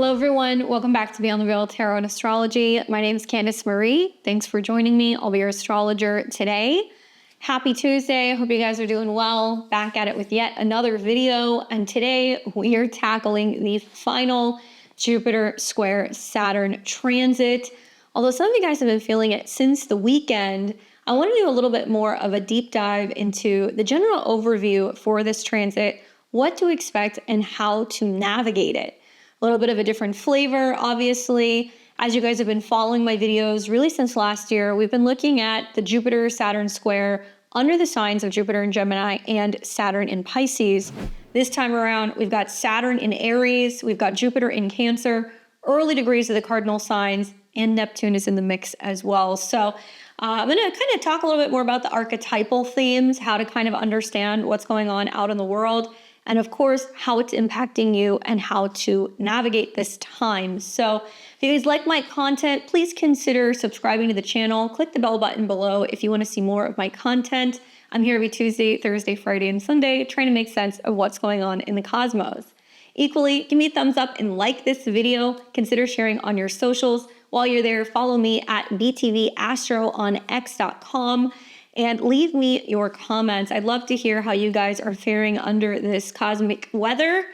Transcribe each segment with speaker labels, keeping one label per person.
Speaker 1: Hello everyone, welcome back to Beyond the Veil Tarot and Astrology. My name is Candice Marie. Thanks for joining me. I'll be your astrologer today. Happy Tuesday. I hope you guys are doing well. Back at it with yet another video. And today we are tackling the final Jupiter square Saturn transit. Although some of you guys have been feeling it since the weekend, I want to do a little bit more of a deep dive into the general overview for this transit, what to expect and how to navigate it. A little bit of a different flavor, obviously. As you guys have been following my videos really since last year, we've been looking at the Jupiter-Saturn square under the signs of Jupiter in Gemini and Saturn in Pisces. This time around, we've got Saturn in Aries, we've got Jupiter in Cancer, early degrees of the cardinal signs, and Neptune is in the mix as well. So I'm going to kind of talk a little bit more about the archetypal themes, how to kind of understand what's going on out in the world, and of course, how it's impacting you and how to navigate this time. So if you guys like my content, please consider subscribing to the channel. Click the bell button below if you want to see more of my content. I'm here every Tuesday, Thursday, Friday, and Sunday, trying to make sense of what's going on in the cosmos. Equally, give me a thumbs up and like this video. Consider sharing on your socials. While you're there, follow me at btvastro on x.com. And leave me your comments. I'd love to hear how you guys are faring under this cosmic weather.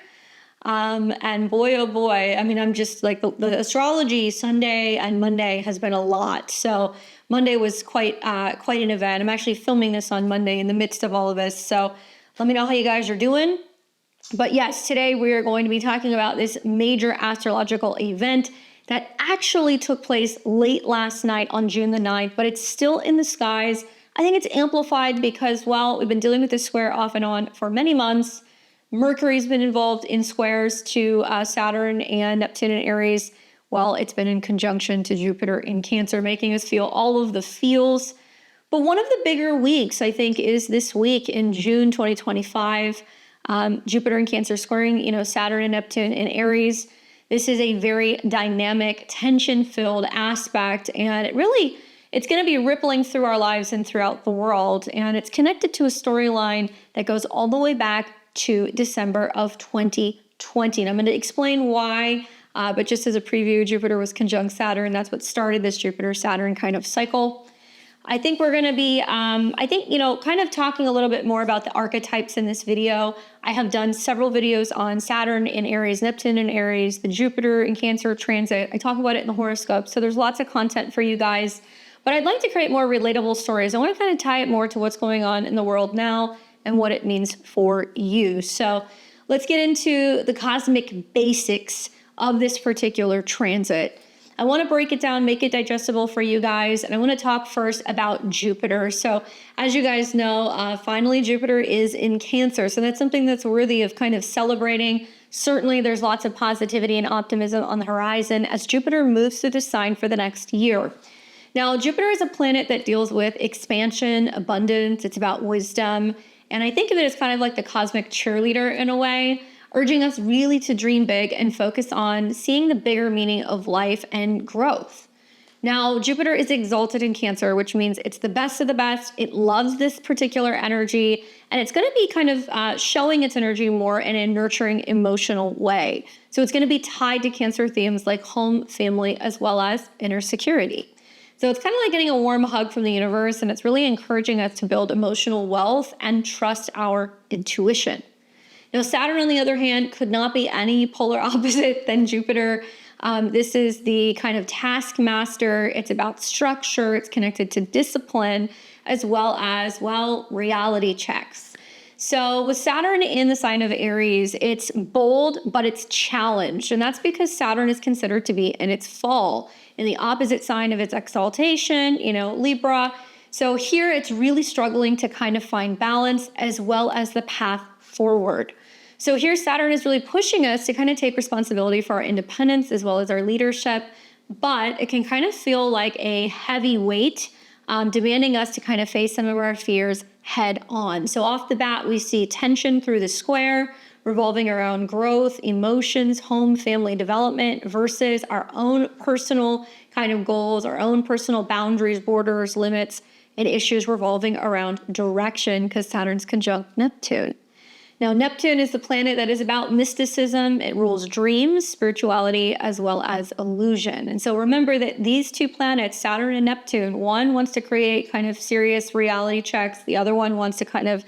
Speaker 1: And boy, oh boy, I mean, I'm just like the astrology Sunday and Monday has been a lot. So Monday was quite an event. I'm actually filming this on Monday in the midst of all of this. So let me know how you guys are doing. But yes, today we are going to be talking about this major astrological event that actually took place late last night on June the 9th, but it's still in the skies. I think it's amplified because, well, we've been dealing with this square off and on for many months. Mercury's been involved in squares to Saturn and Neptune and Aries. Well, it's been in conjunction to Jupiter in Cancer, making us feel all of the feels. But one of the bigger weeks, I think, is this week in June 2025. Jupiter in Cancer squaring, Saturn and Neptune in Aries. This is a very dynamic, tension-filled aspect, and it's going to be rippling through our lives and throughout the world. And it's connected to a storyline that goes all the way back to December of 2020. And I'm going to explain why, but just as a preview, Jupiter was conjunct Saturn. That's what started this Jupiter-Saturn kind of cycle. I think we're going to be, kind of talking a little bit more about the archetypes in this video. I have done several videos on Saturn in Aries, Neptune in Aries, the Jupiter in Cancer transit. I talk about it in the horoscope. So there's lots of content for you guys. But I'd like to create more relatable stories. I want to kind of tie it more to what's going on in the world now and what it means for you. So let's get into the cosmic basics of this particular transit. I want to break it down, make it digestible for you guys. And I want to talk first about Jupiter. So as you guys know, finally Jupiter is in Cancer. So that's something that's worthy of kind of celebrating. Certainly there's lots of positivity and optimism on the horizon as Jupiter moves through the sign for the next year. Now, Jupiter is a planet that deals with expansion, abundance, it's about wisdom, and I think of it as kind of like the cosmic cheerleader in a way, urging us really to dream big and focus on seeing the bigger meaning of life and growth. Now, Jupiter is exalted in Cancer, which means it's the best of the best, it loves this particular energy, and it's going to be kind of showing its energy more in a nurturing, emotional way. So it's going to be tied to Cancer themes like home, family, as well as inner security. So it's kind of like getting a warm hug from the universe, and it's really encouraging us to build emotional wealth and trust our intuition. Now, Saturn, on the other hand, could not be any polar opposite than Jupiter. This is the kind of taskmaster. It's about structure. It's connected to discipline, as well as, reality checks. So with Saturn in the sign of Aries, it's bold, but it's challenged. And that's because Saturn is considered to be in its fall, in the opposite sign of its exaltation, Libra. So here it's really struggling to kind of find balance as well as the path forward. So here Saturn is really pushing us to kind of take responsibility for our independence as well as our leadership, but it can kind of feel like a heavy weight, demanding us to kind of face some of our fears head on. So off the bat, we see tension through the square, revolving around growth, emotions, home, family development versus our own personal kind of goals, our own personal boundaries, borders, limits, and issues revolving around direction because Saturn's conjunct Neptune. Now, Neptune is the planet that is about mysticism. It rules dreams, spirituality, as well as illusion. And so remember that these two planets, Saturn and Neptune, one wants to create kind of serious reality checks. The other one wants to kind of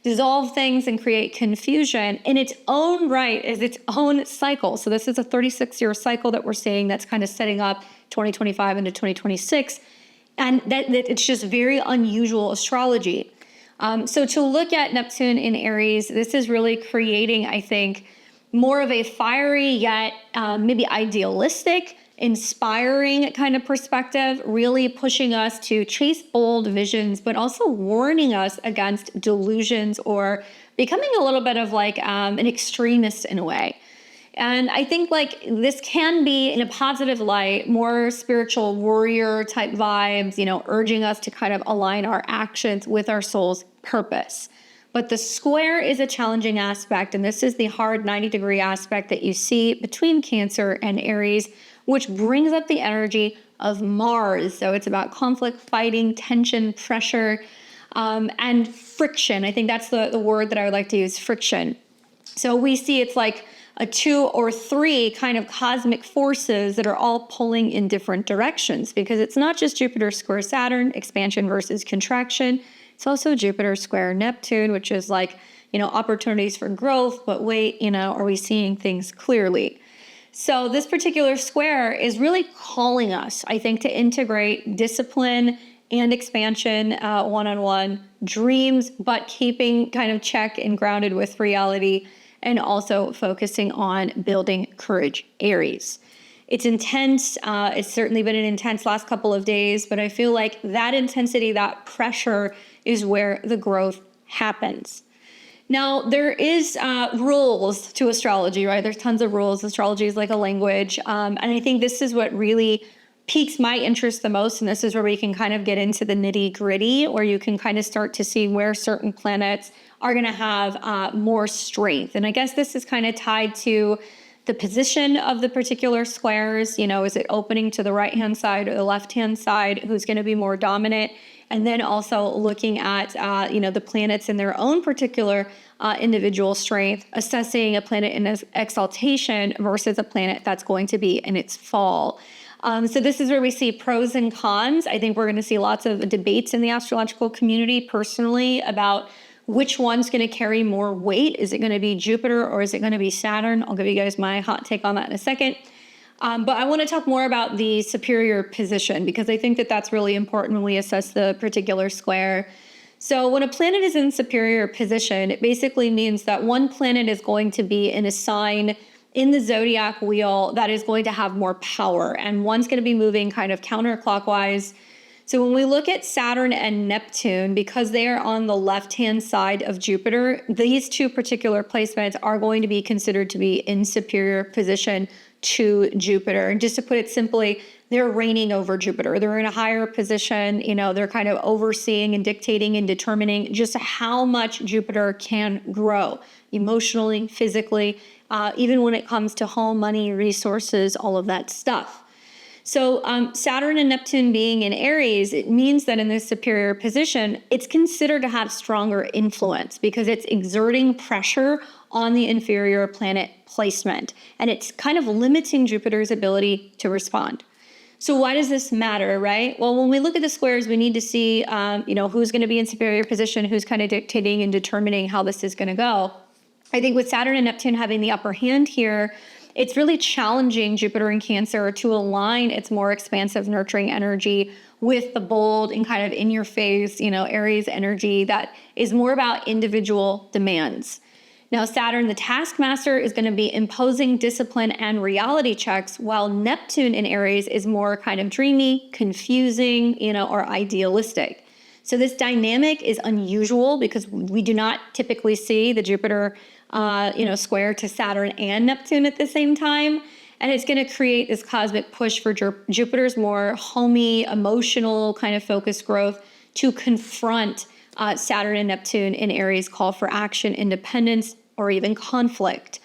Speaker 1: dissolve things and create confusion in its own right, as its own cycle. So this is a 36-year cycle that we're seeing that's kind of setting up 2025 into 2026. And that it's just very unusual astrology. So to look at Neptune in Aries, this is really creating, I think, more of a fiery yet maybe idealistic, inspiring kind of perspective, really pushing us to chase bold visions, but also warning us against delusions or becoming a little bit of like an extremist in a way. And I think like this can be, in a positive light, more spiritual warrior type vibes, urging us to kind of align our actions with our soul's purpose. But the square is a challenging aspect, and this is the hard 90-degree aspect that you see between Cancer and Aries, which brings up the energy of Mars. So it's about conflict, fighting, tension, pressure, and friction. I think that's the word that I would like to use, friction. So we see it's like a 2 or 3 kind of cosmic forces that are all pulling in different directions, because it's not just Jupiter square Saturn, expansion versus contraction. It's also Jupiter square Neptune, which is like, opportunities for growth, but wait, are we seeing things clearly? So this particular square is really calling us, I think, to integrate discipline and expansion one-on-one, dreams, but keeping kind of check and grounded with reality, and also focusing on building courage, Aries. It's intense. It's certainly been an intense last couple of days, but I feel like that intensity, that pressure is where the growth happens. Now, there is rules to astrology, right? There's tons of rules. Astrology is like a language. And I think this is what really piques my interest the most. And this is where we can kind of get into the nitty gritty, where you can kind of start to see where certain planets are going to have more strength. And I guess this is kind of tied to the position of the particular squares. Is it opening to the right-hand side or the left-hand side? Who's going to be more dominant? And then also looking at, the planets in their own particular individual strength, assessing a planet in its exaltation versus a planet that's going to be in its fall. So this is where we see pros and cons. I think we're going to see lots of debates in the astrological community personally about which one's going to carry more weight. Is it going to be Jupiter or is it going to be Saturn? I'll give you guys my hot take on that in a second. But I want to talk more about the superior position, because I think that that's really important when we assess the particular square. So when a planet is in superior position, it basically means that one planet is going to be in a sign in the zodiac wheel that is going to have more power, and one's going to be moving kind of counterclockwise. So when we look at Saturn and Neptune, because they are on the left-hand side of Jupiter, these two particular placements are going to be considered to be in superior position to Jupiter. And just to put it simply, they're reigning over Jupiter. They're in a higher position. They're kind of overseeing and dictating and determining just how much Jupiter can grow emotionally, physically, even when it comes to home, money, resources, all of that stuff. So Saturn and Neptune being in Aries, it means that in this superior position, it's considered to have stronger influence because it's exerting pressure on the inferior planet placement. And it's kind of limiting Jupiter's ability to respond. So why does this matter, right? Well, when we look at the squares, we need to see, who's going to be in superior position, who's kind of dictating and determining how this is going to go. I think with Saturn and Neptune having the upper hand here, it's really challenging Jupiter in Cancer to align its more expansive, nurturing energy with the bold and kind of in your face, Aries energy that is more about individual demands. Now, Saturn, the taskmaster, is going to be imposing discipline and reality checks, while Neptune in Aries is more kind of dreamy, confusing, or idealistic. So this dynamic is unusual because we do not typically see the Jupiter square to Saturn and Neptune at the same time. And it's going to create this cosmic push for Jupiter's more homey, emotional kind of focused growth to confront Saturn and Neptune in Aries' call for action, independence, or even conflict.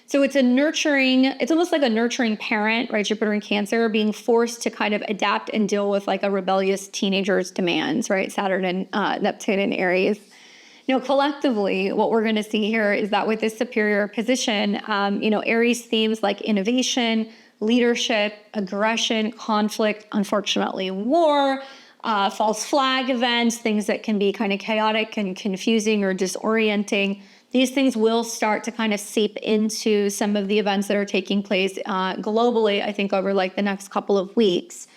Speaker 1: So it's almost like a nurturing parent, right? Jupiter in Cancer being forced to kind of adapt and deal with like a rebellious teenager's demands, right? Saturn and Neptune in Aries. Collectively, what we're going to see here is that with this superior position, Aries themes like innovation, leadership, aggression, conflict, unfortunately, war, false flag events, things that can be kind of chaotic and confusing or disorienting. These things will start to kind of seep into some of the events that are taking place globally, I think, over like the next couple of weeks.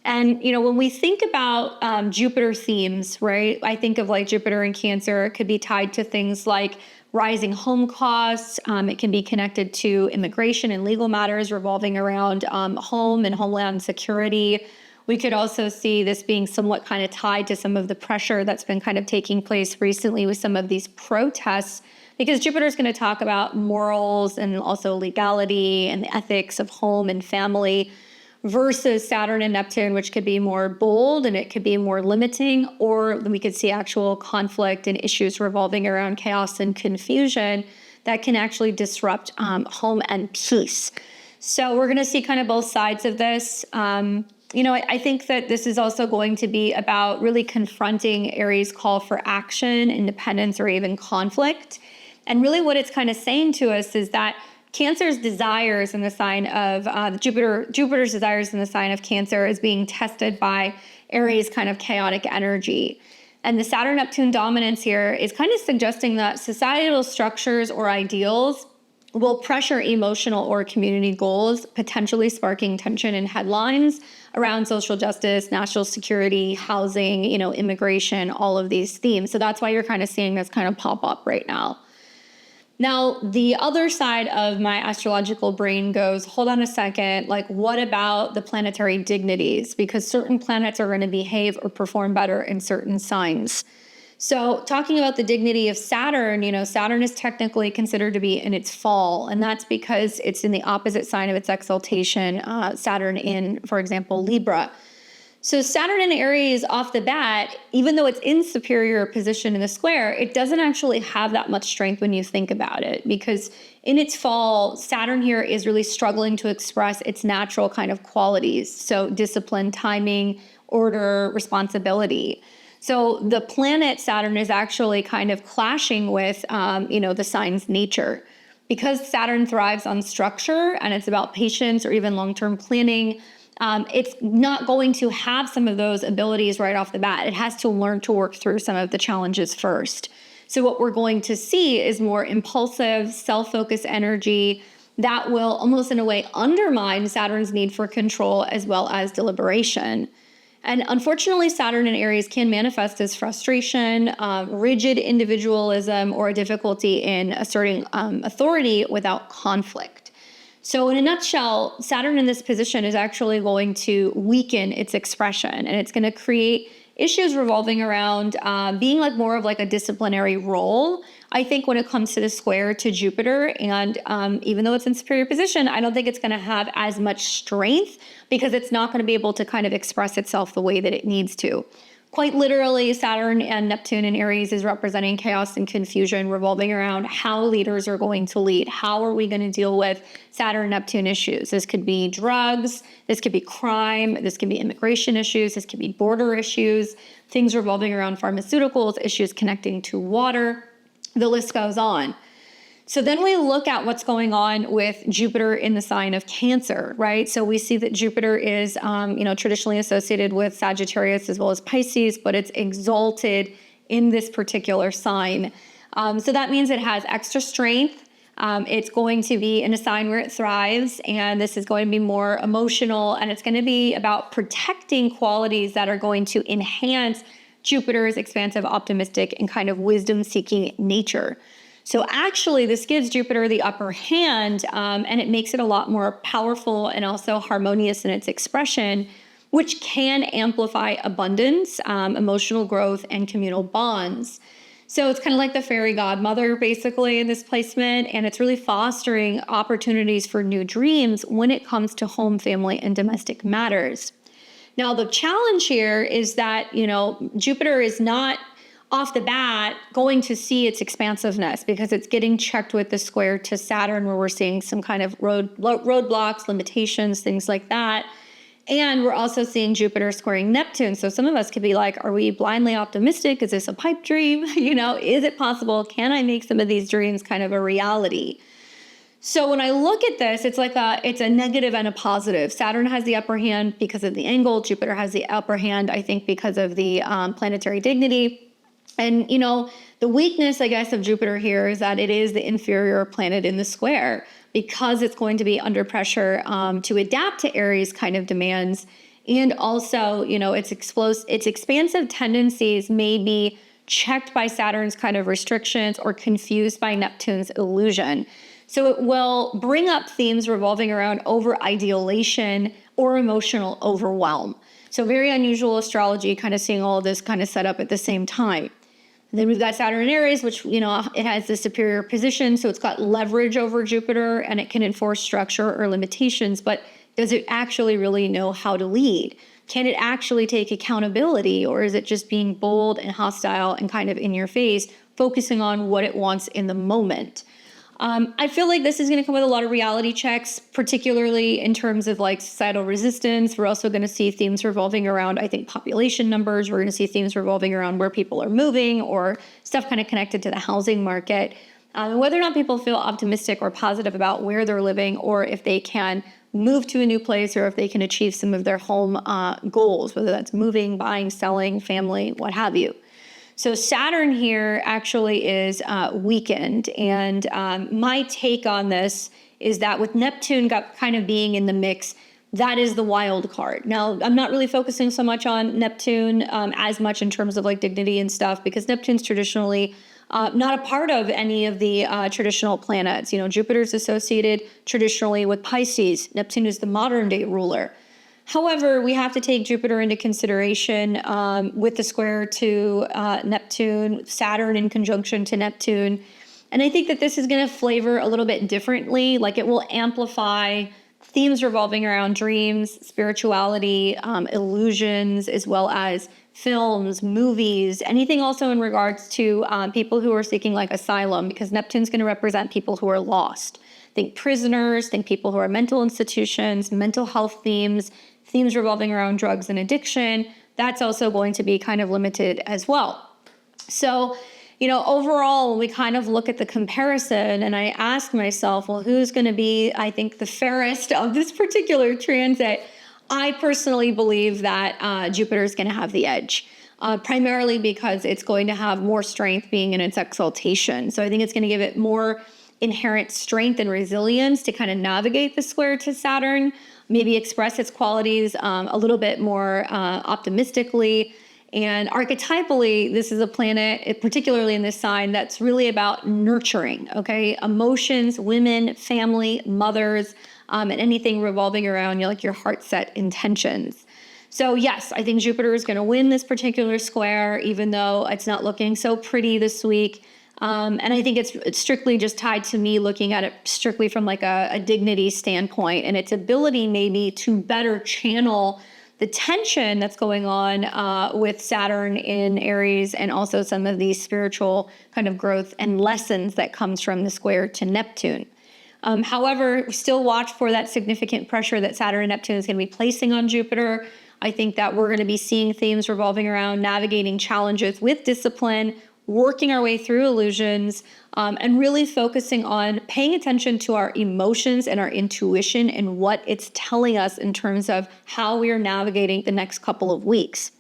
Speaker 1: And, when we think about Jupiter themes, right, I think of like Jupiter in Cancer. It could be tied to things like rising home costs. It can be connected to immigration and legal matters revolving around home and homeland security. We could also see this being somewhat kind of tied to some of the pressure that's been kind of taking place recently with some of these protests, because Jupiter is going to talk about morals and also legality and the ethics of home and family, versus Saturn and Neptune, which could be more bold and it could be more limiting, or we could see actual conflict and issues revolving around chaos and confusion that can actually disrupt home and peace. So we're going to see kind of both sides of this. I think that this is also going to be about really confronting Aries' call for action, independence, or even conflict. And really what it's kind of saying to us is that Cancer's desires in the sign of Jupiter's desires in the sign of Cancer is being tested by Aries' kind of chaotic energy. And the Saturn-Neptune dominance here is kind of suggesting that societal structures or ideals will pressure emotional or community goals, potentially sparking tension in headlines around social justice, national security, housing, immigration, all of these themes. So that's why you're kind of seeing this kind of pop up right now. Now, the other side of my astrological brain goes, hold on a second, like what about the planetary dignities? Because certain planets are going to behave or perform better in certain signs. So talking about the dignity of Saturn, Saturn is technically considered to be in its fall, and that's because it's in the opposite sign of its exaltation, Saturn in, for example, Libra. So Saturn in Aries off the bat, even though it's in superior position in the square, it doesn't actually have that much strength when you think about it, because in its fall, Saturn here is really struggling to express its natural kind of qualities. So discipline, timing, order, responsibility. So the planet Saturn is actually kind of clashing with, the sign's nature. Because Saturn thrives on structure and it's about patience or even long-term planning, it's not going to have some of those abilities right off the bat. It has to learn to work through some of the challenges first. So what we're going to see is more impulsive, self-focused energy that will almost in a way undermine Saturn's need for control as well as deliberation. And unfortunately, Saturn in Aries can manifest as frustration, rigid individualism, or a difficulty in asserting authority without conflict. So in a nutshell, Saturn in this position is actually going to weaken its expression, and it's going to create issues revolving around being like more of like a disciplinary role. I think when it comes to the square to Jupiter, and even though it's in superior position, I don't think it's going to have as much strength because it's not going to be able to kind of express itself the way that it needs to. Quite literally, Saturn and Neptune in Aries is representing chaos and confusion revolving around how leaders are going to lead. How are we going to deal with Saturn-Neptune issues? This could be drugs, this could be crime, this could be immigration issues, this could be border issues, things revolving around pharmaceuticals, issues connecting to water. The list goes on. So then we look at what's going on with Jupiter in the sign of Cancer, right? So we see that Jupiter is, traditionally associated with Sagittarius as well as Pisces, but it's exalted in this particular sign. So that means it has extra strength. It's going to be in a sign where it thrives, and this is going to be more emotional, and it's going to be about protecting qualities that are going to enhance Jupiter's expansive, optimistic, and kind of wisdom-seeking nature. So actually, this gives Jupiter the upper hand, and it makes it a lot more powerful and also harmonious in its expression, which can amplify abundance, emotional growth, and communal bonds. So it's kind of like the fairy godmother, basically, in this placement, and it's really fostering opportunities for new dreams when it comes to home, family, and domestic matters. Now, the challenge here is that, Jupiter is not off the bat going to see its expansiveness because it's getting checked with the square to Saturn, where we're seeing some kind of roadblocks, limitations, things like that. And we're also seeing Jupiter squaring Neptune. So some of us could be like, are we blindly optimistic? Is this a pipe dream? Is it possible? Can I make some of these dreams kind of a reality? So when I look at this, it's it's a negative and a positive. Saturn has the upper hand because of the angle. Jupiter has the upper hand, I think, because of the planetary dignity. And, the weakness, I guess, of Jupiter here is that it is the inferior planet in the square because it's going to be under pressure to adapt to Aries kind of demands. And also, its expansive tendencies may be checked by Saturn's kind of restrictions or confused by Neptune's illusion. So it will bring up themes revolving around over-ideation or emotional overwhelm. So very unusual astrology, kind of seeing all of this kind of set up at the same time. And then we've got Saturn in Aries, which, it has the superior position. So it's got leverage over Jupiter and it can enforce structure or limitations. But does it actually really know how to lead? Can it actually take accountability, or is it just being bold and hostile and kind of in your face, focusing on what it wants in the moment? I feel like this is going to come with a lot of reality checks, particularly in terms of societal resistance. We're also going to see themes revolving around, I think, population numbers. We're going to see themes revolving around where people are moving or stuff kind of connected to the housing market. Whether or not people feel optimistic or positive about where they're living, or if they can move to a new place, or if they can achieve some of their home goals, whether that's moving, buying, selling, family, what have you. So Saturn here actually is weakened. And my take on this is that with Neptune kind of being in the mix, that is the wild card. Now, I'm not really focusing so much on Neptune as much in terms of dignity and stuff, because Neptune's traditionally not a part of any of the traditional planets. Jupiter's associated traditionally with Pisces. Neptune is the modern day ruler. However, we have to take Jupiter into consideration with the square to Neptune, Saturn in conjunction to Neptune. And I think that this is going to flavor a little bit differently. It will amplify themes revolving around dreams, spirituality, illusions, as well as films, movies, anything also in regards to people who are seeking asylum, because Neptune's going to represent people who are lost. Think prisoners, think people who are mental institutions, mental health themes revolving around drugs and addiction. That's also going to be kind of limited as well. So, overall, when we kind of look at the comparison and I ask myself, well, who's going to be, I think, the fairest of this particular transit? I personally believe that Jupiter is going to have the edge, primarily because it's going to have more strength being in its exaltation. So I think it's going to give it more inherent strength and resilience to kind of navigate the square to Saturn, maybe express its qualities a little bit more optimistically. And archetypally, this is a planet, particularly in this sign, that's really about nurturing, okay? Emotions, women, family, mothers, and anything revolving around your heart set intentions. So yes, I think Jupiter is going to win this particular square, even though it's not looking so pretty this week. And I think it's strictly just tied to me looking at it strictly from a dignity standpoint, and its ability maybe to better channel the tension that's going on with Saturn in Aries, and also some of these spiritual kind of growth and lessons that comes from the square to Neptune. However, still watch for that significant pressure that Saturn and Neptune is going to be placing on Jupiter. I think that we're going to be seeing themes revolving around navigating challenges with discipline, working our way through illusions, and really focusing on paying attention to our emotions and our intuition and what it's telling us in terms of how we are navigating the next couple of weeks.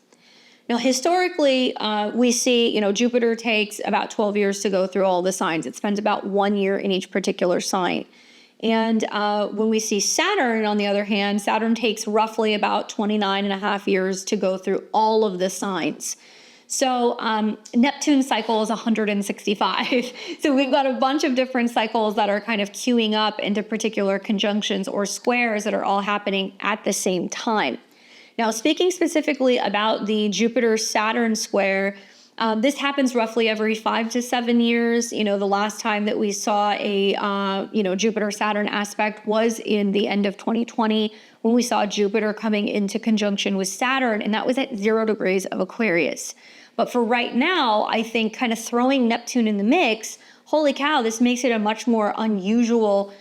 Speaker 1: Now, historically, we see, Jupiter takes about 12 years to go through all the signs. It spends about 1 year in each particular sign. And when we see Saturn, on the other hand, Saturn takes roughly about 29 and a half years to go through all of the signs. So Neptune's cycle is 165. So we've got a bunch of different cycles that are kind of queuing up into particular conjunctions or squares that are all happening at the same time. Now, speaking specifically about the Jupiter-Saturn square, this happens roughly every 5 to 7 years. The last time that we saw a Jupiter-Saturn aspect was in the end of 2020, when we saw Jupiter coming into conjunction with Saturn, and that was at 0 degrees of Aquarius. But for right now, I think kind of throwing Neptune in the mix, holy cow, this makes it a much more unusual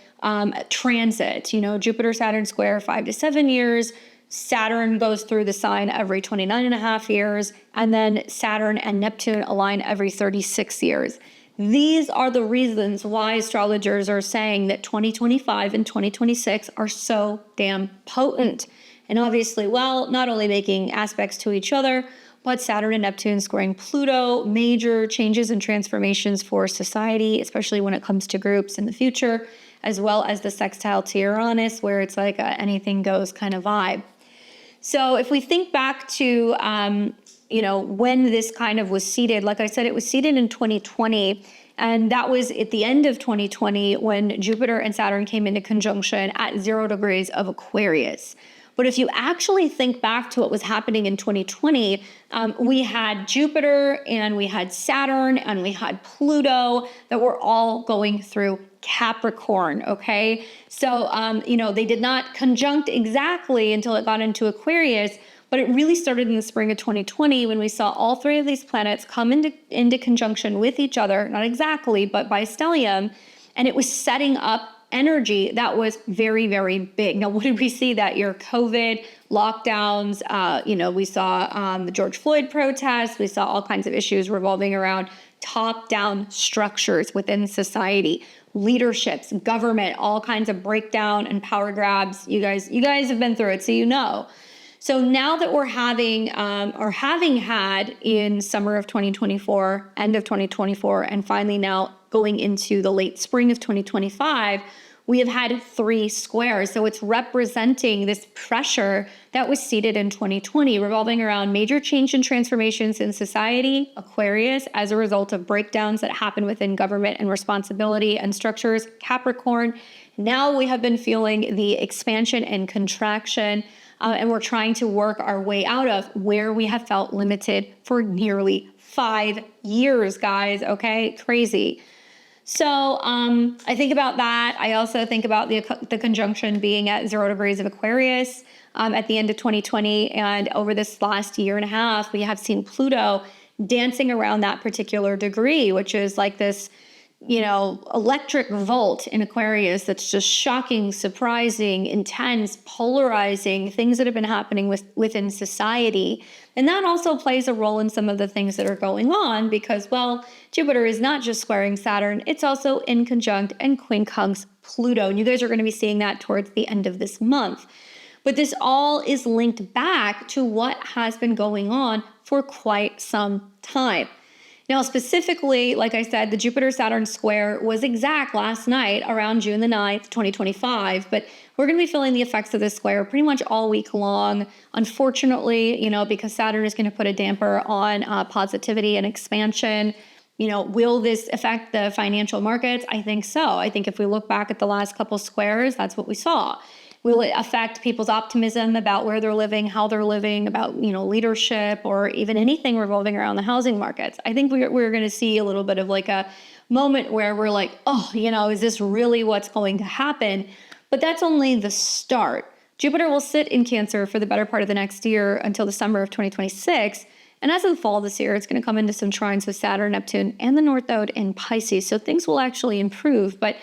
Speaker 1: transit. Jupiter-Saturn square, 5 to 7 years. Saturn goes through the sign every 29 and a half years, and then Saturn and Neptune align every 36 years. These are the reasons why astrologers are saying that 2025 and 2026 are so damn potent. And obviously, well, not only making aspects to each other, but Saturn and Neptune squaring Pluto, major changes and transformations for society, especially when it comes to groups in the future, as well as the sextile to Uranus, where it's like a anything goes kind of vibe. So if we think back to, when this kind of was seated, like I said, it was seated in 2020, and that was at the end of 2020 when Jupiter and Saturn came into conjunction at 0 degrees of Aquarius. But if you actually think back to what was happening in 2020, we had Jupiter and we had Saturn and we had Pluto that were all going through Capricorn, okay? So, they did not conjunct exactly until it got into Aquarius, but it really started in the spring of 2020 when we saw all three of these planets come into conjunction with each other, not exactly, but by stellium, and it was setting up energy that was very, very big. Now, what did we see that year? COVID, lockdowns, we saw the George Floyd protests, we saw all kinds of issues revolving around top-down structures within society, leaderships, government, all kinds of breakdown and power grabs. You guys have been through it, so you know. So now that we're having had in summer of 2024, end of 2024, and finally now going into the late spring of 2025, we have had 3 squares. So it's representing this pressure that was seated in 2020, revolving around major change and transformations in society, Aquarius, as a result of breakdowns that happen within government and responsibility and structures, Capricorn. Now we have been feeling the expansion and contraction, and we're trying to work our way out of where we have felt limited for nearly 5 years, guys, okay? Crazy. So I think about that. I also think about the conjunction being at 0 degrees of Aquarius at the end of 2020. And over this last year and a half, we have seen Pluto dancing around that particular degree, which is like this, electric volt in Aquarius that's just shocking, surprising, intense, polarizing, things that have been happening within society. And that also plays a role in some of the things that are going on because, well, Jupiter is not just squaring Saturn, it's also in conjunct and quincunx Pluto. And you guys are going to be seeing that towards the end of this month. But this all is linked back to what has been going on for quite some time. Now, specifically, like I said, the Jupiter-Saturn square was exact last night around June the 9th, 2025, but we're going to be feeling the effects of this square pretty much all week long. Unfortunately, because Saturn is going to put a damper on positivity and expansion. Will this affect the financial markets? I think so. I think if we look back at the last couple squares, that's what we saw. Will it affect people's optimism about where they're living, how they're living, about, leadership, or even anything revolving around the housing markets? I think we're going to see a little bit of like a moment where we're like, is this really what's going to happen? But that's only the start. Jupiter will sit in Cancer for the better part of the next year until the summer of 2026. And as of the fall this year, it's going to come into some trines with Saturn, Neptune, and the North Node in Pisces. So things will actually improve. But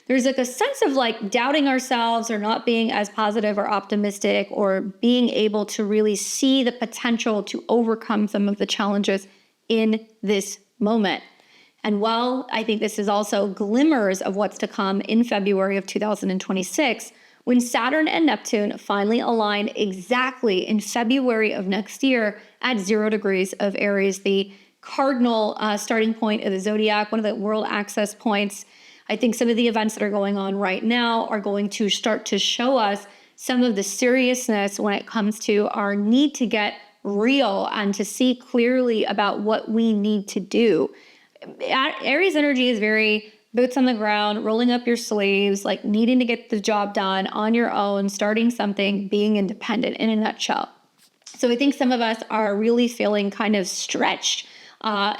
Speaker 1: there's like a sense of like doubting ourselves or not being as positive or optimistic or being able to really see the potential to overcome some of the challenges in this moment. And while I think this is also glimmers of what's to come in February of 2026, when Saturn and Neptune finally align exactly in February of next year at 0 degrees of Aries, the cardinal starting point of the zodiac, one of the world access points, I think some of the events that are going on right now are going to start to show us some of the seriousness when it comes to our need to get real and to see clearly about what we need to do. Aries energy is very boots on the ground, rolling up your sleeves, like needing to get the job done on your own, starting something, being independent in a nutshell. So I think some of us are really feeling kind of stretched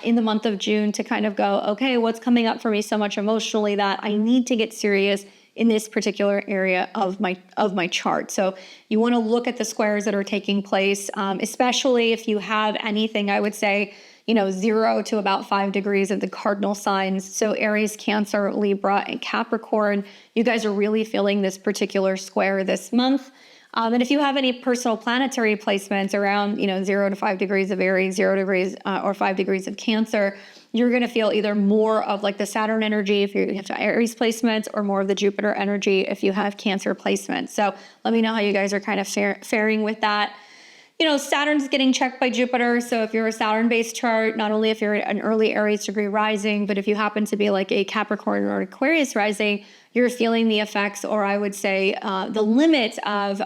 Speaker 1: in the month of June to kind of go, okay, what's coming up for me so much emotionally that I need to get serious in this particular area of my chart. So you want to look at the squares that are taking place, especially if you have anything, I would say, 0 to about 5 degrees of the cardinal signs. So Aries, Cancer, Libra, and Capricorn, you guys are really feeling this particular square this month. And if you have any personal planetary placements around, 0 to 5 degrees of Aries, 0 degrees or 5 degrees of Cancer, you're going to feel either more of like the Saturn energy if you have Aries placements, or more of the Jupiter energy if you have Cancer placements. So let me know how you guys are kind of faring with that. Saturn's getting checked by Jupiter. So if you're a Saturn-based chart, not only if you're an early Aries degree rising, but if you happen to be like a Capricorn or Aquarius rising, you're feeling the effects, or I would say the limit of,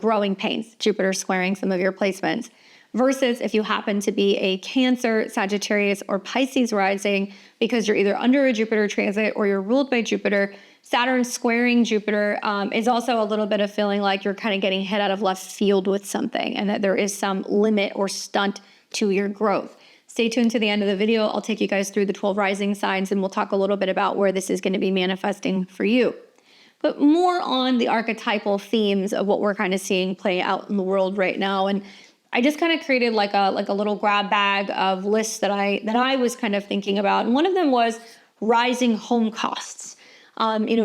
Speaker 1: growing pains, Jupiter squaring some of your placements. Versus if you happen to be a Cancer, Sagittarius, or Pisces rising, because you're either under a Jupiter transit or you're ruled by Jupiter, Saturn squaring Jupiter is also a little bit of feeling like you're kind of getting hit out of left field with something, and that there is some limit or stunt to your growth. Stay tuned to the end of the video. I'll take you guys through the 12 rising signs, and we'll talk a little bit about where this is going to be manifesting for you. But more on the archetypal themes of what we're kind of seeing play out in the world right now. And I just kind of created like a little grab bag of lists that I was kind of thinking about. And one of them was rising home costs.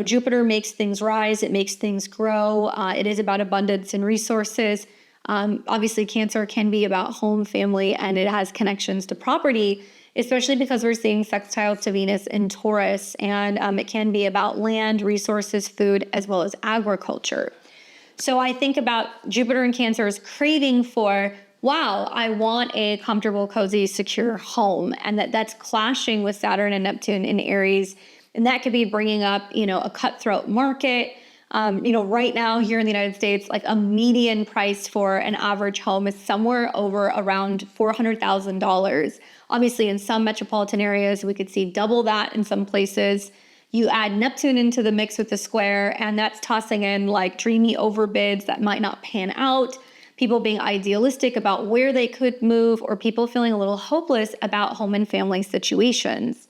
Speaker 1: Jupiter makes things rise, it makes things grow. It is about abundance and resources. Obviously, Cancer can be about home, family, and it has connections to property, especially because we're seeing sextiles to Venus in Taurus. And it can be about land, resources, food, as well as agriculture. So I think about Jupiter and Cancer's craving for, wow, I want a comfortable, cozy, secure home. And that's clashing with Saturn and Neptune in Aries. And that could be bringing up, a cutthroat market. Right now here in the United States, like a median price for an average home is somewhere over around $400,000. Obviously, in some metropolitan areas, we could see double that in some places. You add Neptune into the mix with the square, and that's tossing in like dreamy overbids that might not pan out, people being idealistic about where they could move, or people feeling a little hopeless about home and family situations.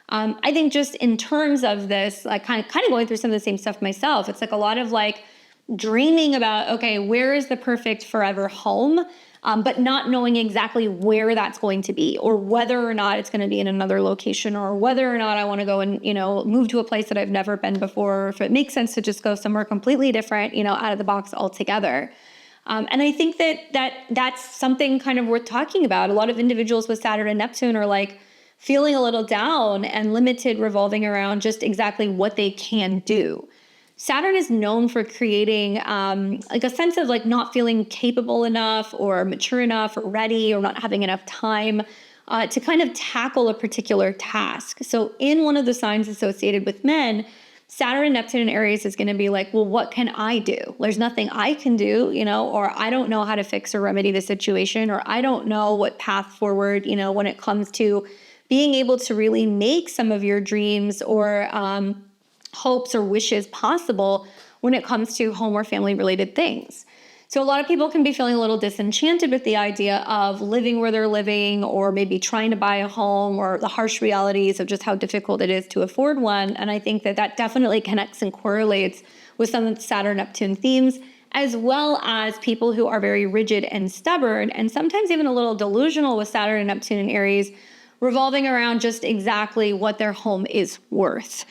Speaker 1: I think just in terms of this, like kind of going through some of the same stuff myself, it's like a lot of like dreaming about, okay, where is the perfect forever home? But not knowing exactly where that's going to be, or whether or not it's going to be in another location, or whether or not I want to go and, move to a place that I've never been before, or if it makes sense to just go somewhere completely different, out of the box altogether. And I think that's something kind of worth talking about. A lot of individuals with Saturn and Neptune are like feeling a little down and limited, revolving around just exactly what they can do. Saturn is known for creating like a sense of like not feeling capable enough or mature enough or ready, or not having enough time to kind of tackle a particular task. So in one of the signs associated with men, Saturn and Neptune in Aries is going to be like, well, what can I do? There's nothing I can do, or I don't know how to fix or remedy the situation, or I don't know what path forward, when it comes to being able to really make some of your dreams or hopes or wishes possible when it comes to home or family related things. So a lot of people can be feeling a little disenchanted with the idea of living where they're living, or maybe trying to buy a home, or the harsh realities of just how difficult it is to afford one. And I think that definitely connects and correlates with some of the Saturn Neptune themes, as well as people who are very rigid and stubborn, and sometimes even a little delusional with Saturn and Neptune in Aries, revolving around just exactly what their home is worth,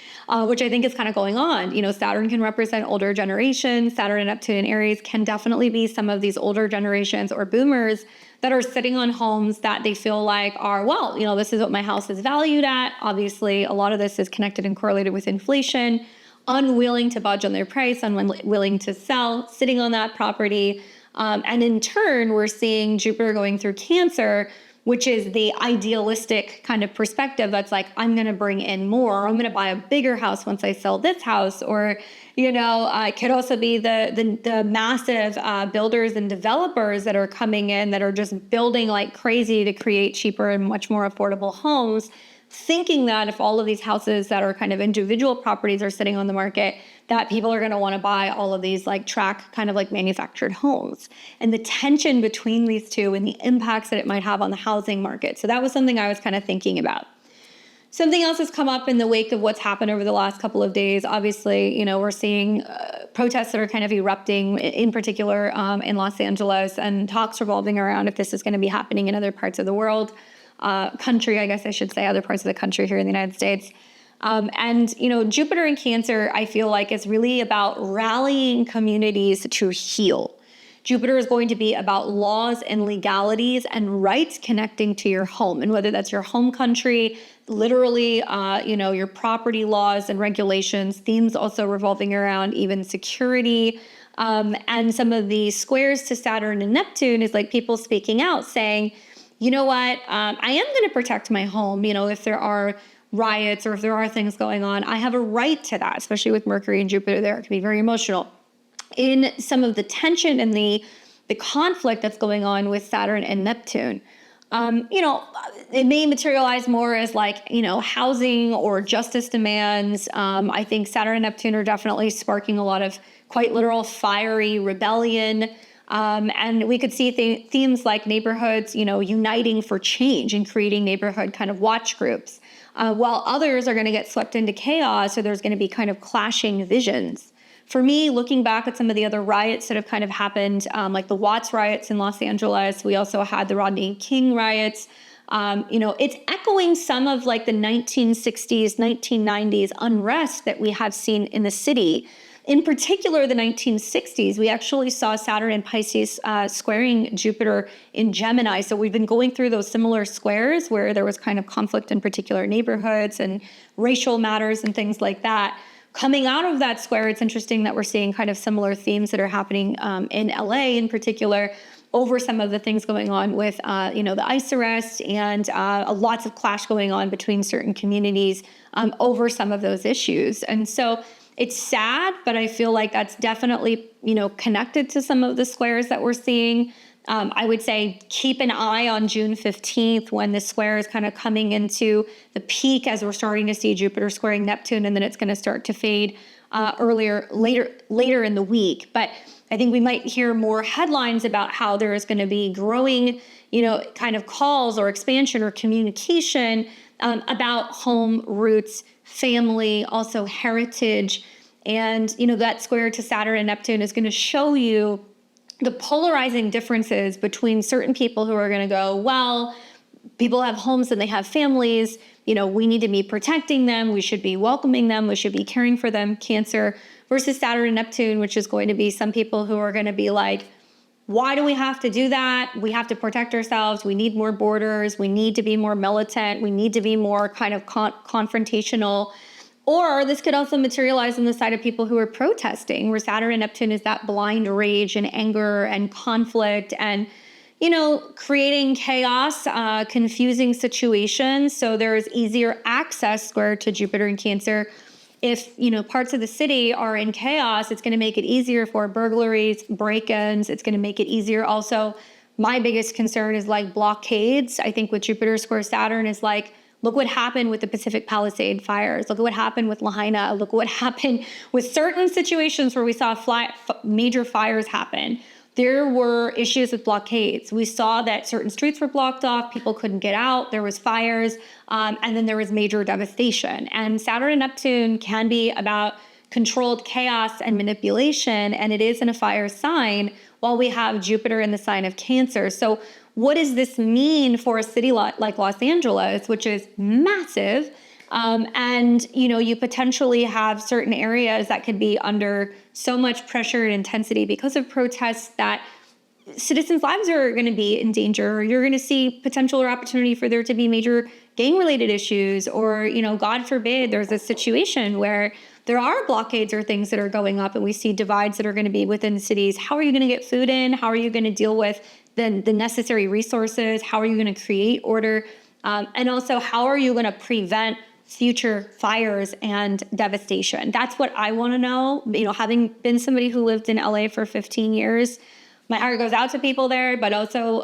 Speaker 1: which I think is kind of going on. Saturn can represent older generations. Saturn and Neptune in Aries can definitely be some of these older generations or boomers that are sitting on homes that they feel like are, well, this is what my house is valued at. Obviously, a lot of this is connected and correlated with inflation, unwilling to budge on their price, unwilling to sell, sitting on that property. And in turn, we're seeing Jupiter going through Cancer, which is the idealistic kind of perspective that's like, I'm going to bring in more, or I'm going to buy a bigger house once I sell this house. Or, it could also be the massive builders and developers that are coming in that are just building like crazy to create cheaper and much more affordable homes, thinking that if all of these houses that are kind of individual properties are sitting on the market, that people are going to want to buy all of these like track kind of like manufactured homes, and the tension between these two and the impacts that it might have on the housing market. So that was something I was kind of thinking about. Something else has come up in the wake of what's happened over the last couple of days. Obviously, we're seeing protests that are kind of erupting, in particular in Los Angeles, and talks revolving around if this is going to be happening in other parts of the world, country, I guess I should say, other parts of the country here in the United States. And, Jupiter in Cancer, I feel like is really about rallying communities to heal. Jupiter is going to be about laws and legalities and rights connecting to your home. And whether that's your home country, literally, your property laws and regulations, themes also revolving around even security. And some of the squares to Saturn and Neptune is like people speaking out saying, you know what, I am going to protect my home. If there are riots or if there are things going on, I have a right to that, especially with Mercury and Jupiter there. It can be very emotional. In some of the tension and the conflict that's going on with Saturn and Neptune, it may materialize more as housing or justice demands. I think Saturn and Neptune are definitely sparking a lot of quite literal fiery rebellion. And we could see themes like neighborhoods, uniting for change and creating neighborhood kind of watch groups, while others are going to get swept into chaos, or there's going to be kind of clashing visions. For me, looking back at some of the other riots that have kind of happened, like the Watts riots in Los Angeles, we also had the Rodney King riots. It's echoing some of the 1960s, 1990s unrest that we have seen in the city. In particular, the 1960s, we actually saw Saturn and Pisces squaring Jupiter in Gemini. So we've been going through those similar squares where there was kind of conflict in particular neighborhoods and racial matters and things like that. Coming out of that square, it's interesting that we're seeing kind of similar themes that are happening in LA in particular over some of the things going on with, the ICE arrest and lots of clash going on between certain communities over some of those issues. And so it's sad, but I feel like that's definitely, connected to some of the squares that we're seeing. I would say keep an eye on June 15th when the square is kind of coming into the peak as we're starting to see Jupiter squaring Neptune, and then it's going to start to fade later in the week. But I think we might hear more headlines about how there is going to be growing, kind of calls or expansion or communication about home, roots, family, also heritage. And, that square to Saturn and Neptune is going to show you the polarizing differences between certain people who are going to go, well, people have homes and they have families, we need to be protecting them, we should be welcoming them, we should be caring for them, Cancer, versus Saturn and Neptune, which is going to be some people who are going to be like, why do we have to do that? We have to protect ourselves. We need more borders. We need to be more militant. We need to be more kind of confrontational. Or this could also materialize on the side of people who are protesting, where Saturn and Neptune is that blind rage and anger and conflict and, creating chaos, confusing situations. So there's easier access square to Jupiter in Cancer. If, parts of the city are in chaos, it's going to make it easier for burglaries, break-ins. It's going to make it easier. Also, my biggest concern is blockades. I think with Jupiter square Saturn is look what happened with the Pacific Palisade fires. Look at what happened with Lahaina. Look what happened with certain situations where we saw major fires happen. There were issues with blockades. We saw that certain streets were blocked off. People couldn't get out. There was fires. And then there was major devastation. And Saturn and Neptune can be about controlled chaos and manipulation. And it is in a fire sign while we have Jupiter in the sign of Cancer. So what does this mean for a city like Los Angeles, which is massive? And, you potentially have certain areas that could be under so much pressure and intensity because of protests that citizens' lives are going to be in danger. You're going to see potential or opportunity for there to be major gang-related issues, or, God forbid, there's a situation where there are blockades or things that are going up and we see divides that are going to be within cities. How are you going to get food in? How are you going to deal with the necessary resources? How are you going to create order? And also, how are you going to prevent future fires and devastation? That's what I want to know. Having been somebody who lived in LA for 15 years, my heart goes out to people there, but also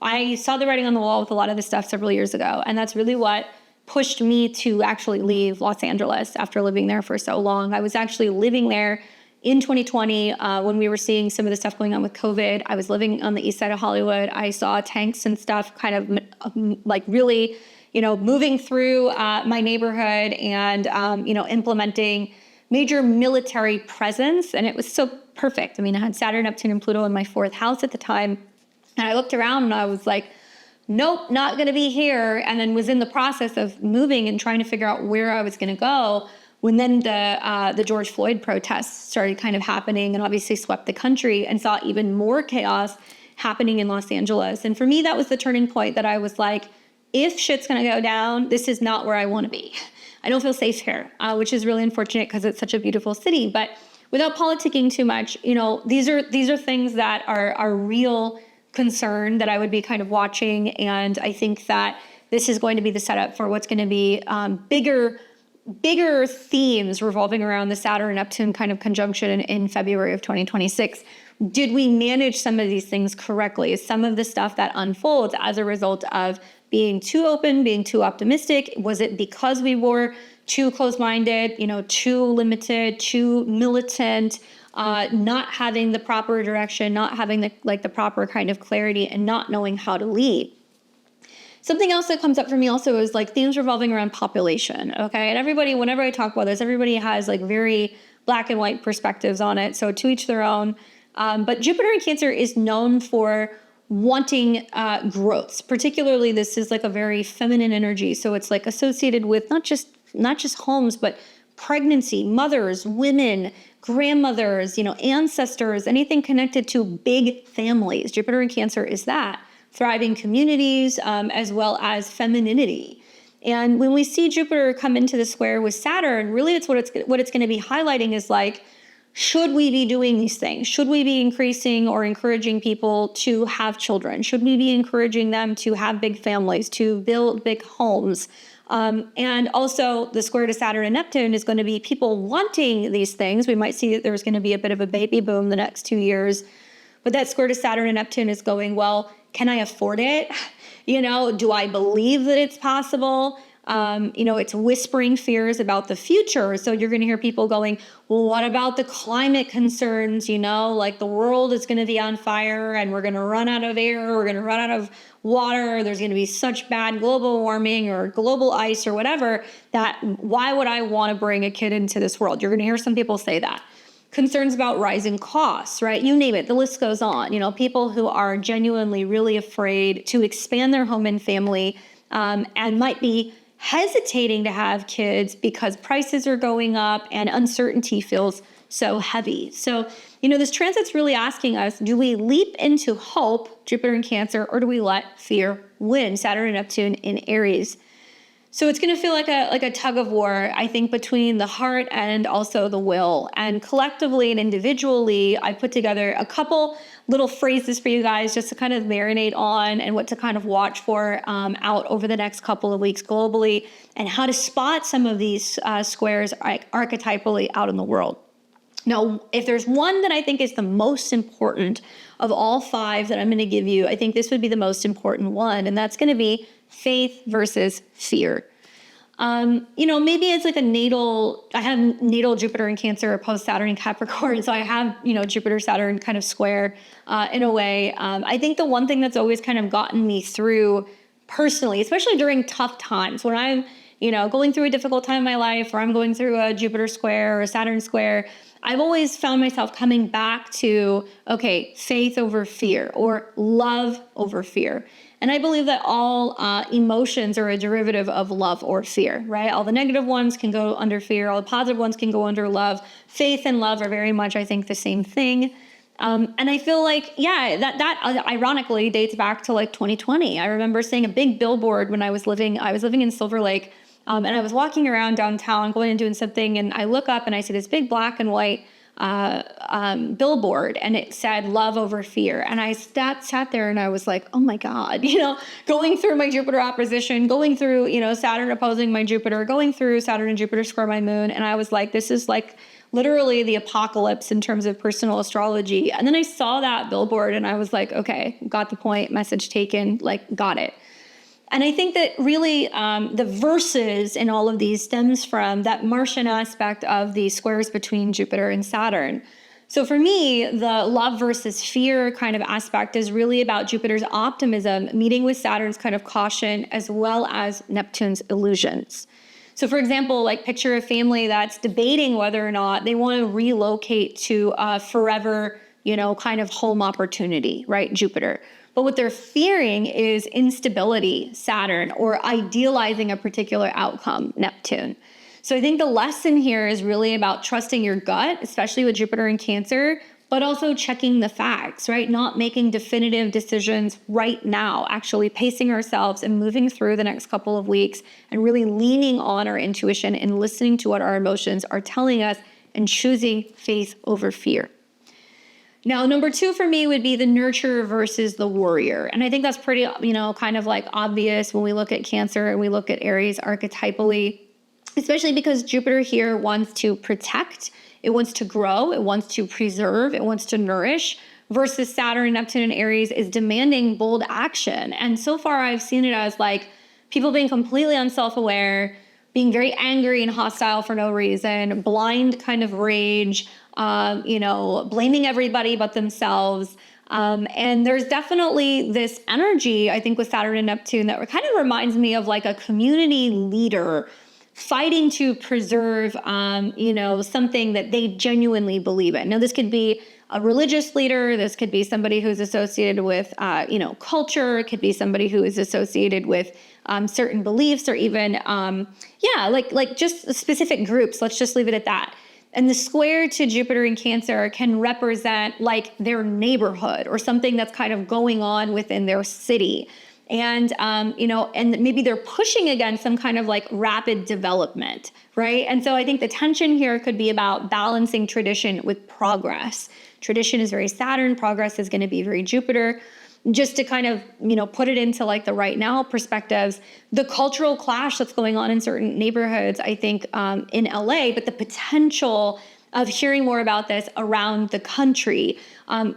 Speaker 1: I saw the writing on the wall with a lot of this stuff several years ago. And that's really what pushed me to actually leave Los Angeles after living there for so long. I was actually living there in 2020 when we were seeing some of the stuff going on with COVID. I was living on the east side of Hollywood. I saw tanks and stuff kind of really, moving through my neighborhood and, implementing major military presence. And it was so perfect. I mean, I had Saturn, Neptune, and Pluto in my fourth house at the time. And I looked around and I was like, nope, not going to be here. And then was in the process of moving and trying to figure out where I was going to go when then the George Floyd protests started kind of happening and obviously swept the country, and saw even more chaos happening in Los Angeles. And for me, that was the turning point that I was like, if shit's going to go down, this is not where I want to be. I don't feel safe here, which is really unfortunate because it's such a beautiful city. But without politicking too much, these are things that are real concern that I would be kind of watching. And I think that this is going to be the setup for what's going to be bigger themes revolving around the Saturn-Neptune kind of conjunction in February of 2026. Did we manage some of these things correctly? Is some of the stuff that unfolds as a result of being too open, being too optimistic? Was it because we were too close-minded, too limited, too militant, not having the proper direction, not having the proper kind of clarity, and not knowing how to lead? Something else that comes up for me also is like themes revolving around population, okay? And everybody, whenever I talk about this, everybody has like very black and white perspectives on it, so to each their own. But Jupiter in Cancer is known for wanting growths. Particularly, this is like a very feminine energy, so it's like associated with not just homes, but pregnancy, mothers, women, grandmothers, ancestors, anything connected to big families. Jupiter in Cancer is that. Thriving communities, as well as femininity. And when we see Jupiter come into the square with Saturn, really what it's going to be highlighting is like, should we be doing these things? Should we be increasing or encouraging people to have children? Should we be encouraging them to have big families, to build big homes? And also the square to Saturn and Neptune is going to be people wanting these things. We might see that there's going to be a bit of a baby boom the next 2 years. But that square to Saturn and Neptune is going, well, can I afford it? Do I believe that it's possible? It's whispering fears about the future. So you're going to hear people going, well, what about the climate concerns? Like the world is going to be on fire and we're going to run out of air. We're going to run out of water. There's going to be such bad global warming or global ice or whatever that why would I want to bring a kid into this world? You're going to hear some people say that. Concerns about rising costs, right? You name it, the list goes on. People who are genuinely really afraid to expand their home and family and might be hesitating to have kids because prices are going up and uncertainty feels so heavy. So, this transit's really asking us, do we leap into hope, Jupiter in Cancer, or do we let fear win, Saturn and Neptune in Aries? So it's going to feel like a tug of war, I think, between the heart and also the will. And collectively and individually, I put together a couple little phrases for you guys just to kind of marinate on and what to kind of watch for out over the next couple of weeks globally, and how to spot some of these squares archetypally out in the world. Now, if there's one that I think is the most important of all five that I'm going to give you, I think this would be the most important one, and that's going to be faith versus fear. Maybe it's like I have natal Jupiter in Cancer opposed Saturn in Capricorn. So I have, Jupiter, Saturn kind of square in a way. I think the one thing that's always kind of gotten me through personally, especially during tough times when I'm, going through a difficult time in my life, or I'm going through a Jupiter square or a Saturn square, I've always found myself coming back to, okay, faith over fear or love over fear. And I believe that all emotions are a derivative of love or fear, right? All the negative ones can go under fear. All the positive ones can go under love. Faith and love are very much, I think, the same thing. And I feel like, that ironically dates back to like 2020. I remember seeing a big billboard when I was living in Silver Lake, and I was walking around downtown going and doing something, and I look up and I see this big black and white billboard, and it said love over fear. And I sat there and I was like, oh my God, going through my Jupiter opposition, going through, Saturn opposing my Jupiter, going through Saturn and Jupiter square my moon. And I was like, this is like literally the apocalypse in terms of personal astrology. And then I saw that billboard and I was like, okay, got the point, message taken, like got it. And I think that really the verses in all of these stems from that Martian aspect of the squares between Jupiter and Saturn. So for me, the love versus fear kind of aspect is really about Jupiter's optimism meeting with Saturn's kind of caution, as well as Neptune's illusions. So for example, like picture a family that's debating whether or not they want to relocate to a forever, kind of home opportunity, right? Jupiter. But what they're fearing is instability, Saturn, or idealizing a particular outcome, Neptune. So I think the lesson here is really about trusting your gut, especially with Jupiter in Cancer, but also checking the facts, right? Not making definitive decisions right now, actually pacing ourselves and moving through the next couple of weeks and really leaning on our intuition and listening to what our emotions are telling us and choosing faith over fear. Now, number 2 for me would be the nurturer versus the warrior. And I think that's pretty, kind of like obvious when we look at Cancer and we look at Aries archetypally, especially because Jupiter here wants to protect, it wants to grow, it wants to preserve, it wants to nourish, versus Saturn, Neptune, and Aries is demanding bold action. And so far I've seen it as like people being completely unself-aware, being very angry and hostile for no reason, blind kind of rage, blaming everybody but themselves. And there's definitely this energy, I think, with Saturn and Neptune that kind of reminds me of like a community leader fighting to preserve, something that they genuinely believe in. Now, this could be a religious leader. This could be somebody who's associated with, culture. It could be somebody who is associated with certain beliefs, or even, like just specific groups. Let's just leave it at that. And the square to Jupiter in Cancer can represent like their neighborhood or something that's kind of going on within their city. And, and maybe they're pushing against some kind of like rapid development, right? And so I think the tension here could be about balancing tradition with progress. Tradition is very Saturn, progress is going to be very Jupiter. Just to kind of, put it into like the right now perspectives, the cultural clash that's going on in certain neighborhoods, I think in LA, but the potential of hearing more about this around the country.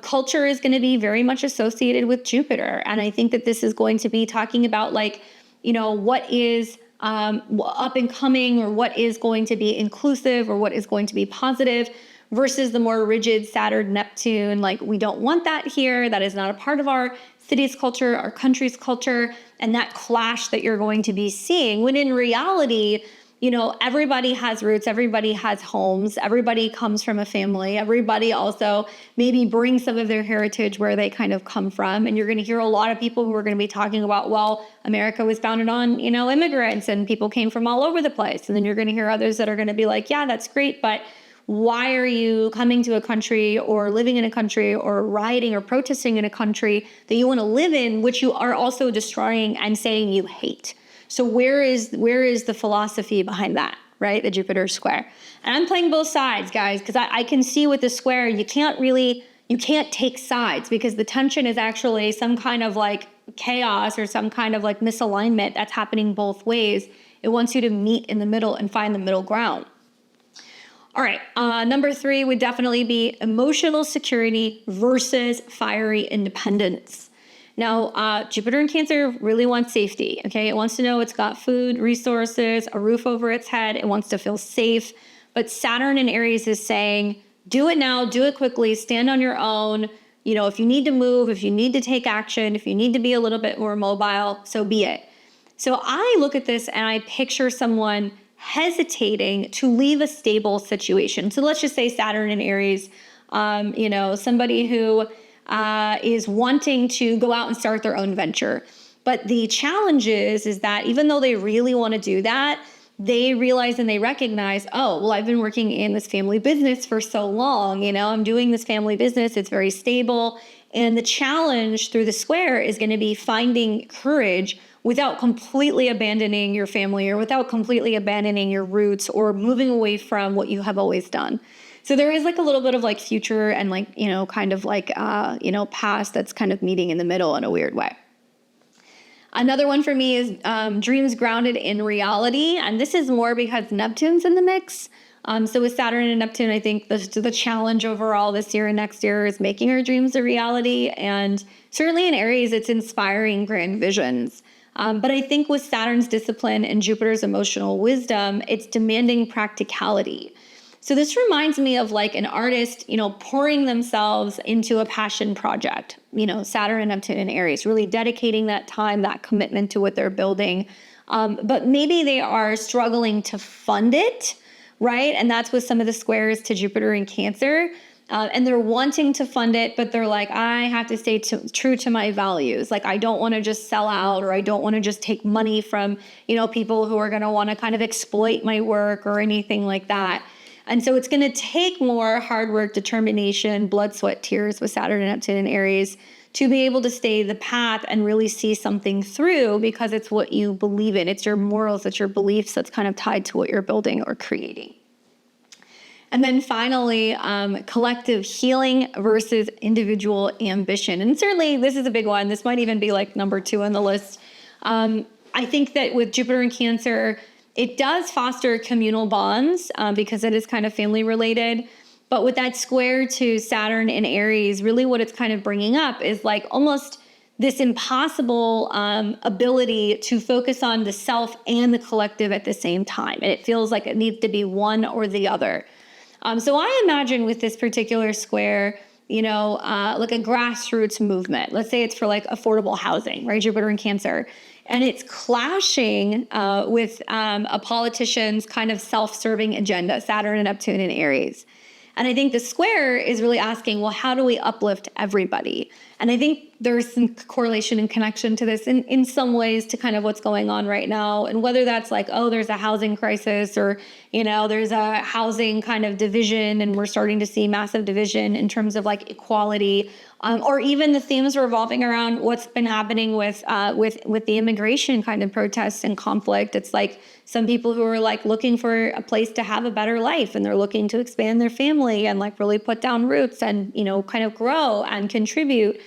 Speaker 1: Culture is going to be very much associated with Jupiter. And I think that this is going to be talking about like, what is up and coming, or what is going to be inclusive, or what is going to be positive, versus the more rigid Saturn, Neptune. Like, we don't want that here. That is not a part of our city's culture, our country's culture, and that clash that you're going to be seeing. When in reality, everybody has roots, everybody has homes, everybody comes from a family, everybody also maybe brings some of their heritage where they kind of come from. And you're going to hear a lot of people who are going to be talking about, well, America was founded on, immigrants and people came from all over the place. And then you're going to hear others that are going to be like, yeah, that's great, but why are you coming to a country or living in a country or rioting or protesting in a country that you want to live in, which you are also destroying and saying you hate? So where is the philosophy behind that, right? The Jupiter square. And I'm playing both sides, guys, because I can see with the square, you can't take sides, because the tension is actually some kind of like chaos or some kind of like misalignment that's happening both ways. It wants you to meet in the middle and find the middle ground. All right, number 3 would definitely be emotional security versus fiery independence. Now, Jupiter in Cancer really wants safety, okay? It wants to know it's got food, resources, a roof over its head. It wants to feel safe. But Saturn in Aries is saying, do it now, do it quickly, stand on your own. If you need to move, if you need to take action, if you need to be a little bit more mobile, so be it. So I look at this and I picture someone hesitating to leave a stable situation. So let's just say Saturn in Aries, somebody who is wanting to go out and start their own venture. But the challenge is that even though they really want to do that, they realize and they recognize, oh, well, I've been working in this family business for so long, I'm doing this family business, it's very stable. And the challenge through the square is going to be finding courage without completely abandoning your family, or without completely abandoning your roots, or moving away from what you have always done. So there is like a little bit of like future and like, kind of like, past that's kind of meeting in the middle in a weird way. Another one for me is dreams grounded in reality. And this is more because Neptune's in the mix. So with Saturn and Neptune, I think the challenge overall this year and next year is making our dreams a reality. And certainly in Aries, it's inspiring grand visions. But I think with Saturn's discipline and Jupiter's emotional wisdom, it's demanding practicality. So this reminds me of like an artist, pouring themselves into a passion project, Saturn and Neptune and Aries, really dedicating that time, that commitment to what they're building. But maybe they are struggling to fund it, right? And that's with some of the squares to Jupiter in Cancer. and they're wanting to fund it, but they're like, I have to stay true to my values. Like, I don't want to just sell out, or I don't want to just take money from, people who are going to want to kind of exploit my work or anything like that. And so it's going to take more hard work, determination, blood, sweat, tears with Saturn and Neptune and Aries to be able to stay the path and really see something through, because it's what you believe in. It's your morals, it's your beliefs that's kind of tied to what you're building or creating. And then finally, collective healing versus individual ambition. And certainly this is a big one. This might even be like number 2 on the list. I think that with Jupiter in Cancer, it does foster communal bonds because it is kind of family related. But with that square to Saturn in Aries, really what it's kind of bringing up is like almost this impossible ability to focus on the self and the collective at the same time. And it feels like it needs to be one or the other. So I imagine with this particular square, like a grassroots movement. Let's say it's for like affordable housing, right? Jupiter in Cancer. And it's clashing with a politician's kind of self-serving agenda, Saturn and Neptune in Aries. And I think the square is really asking, well, how do we uplift everybody? And I think there's some correlation and connection to this in some ways to kind of what's going on right now. And whether that's like, oh, there's a housing crisis, or, there's a housing kind of division, and we're starting to see massive division in terms of like equality, or even the themes revolving around what's been happening with the immigration kind of protests and conflict. It's like some people who are like looking for a place to have a better life, and they're looking to expand their family and like really put down roots and, kind of grow and contribute,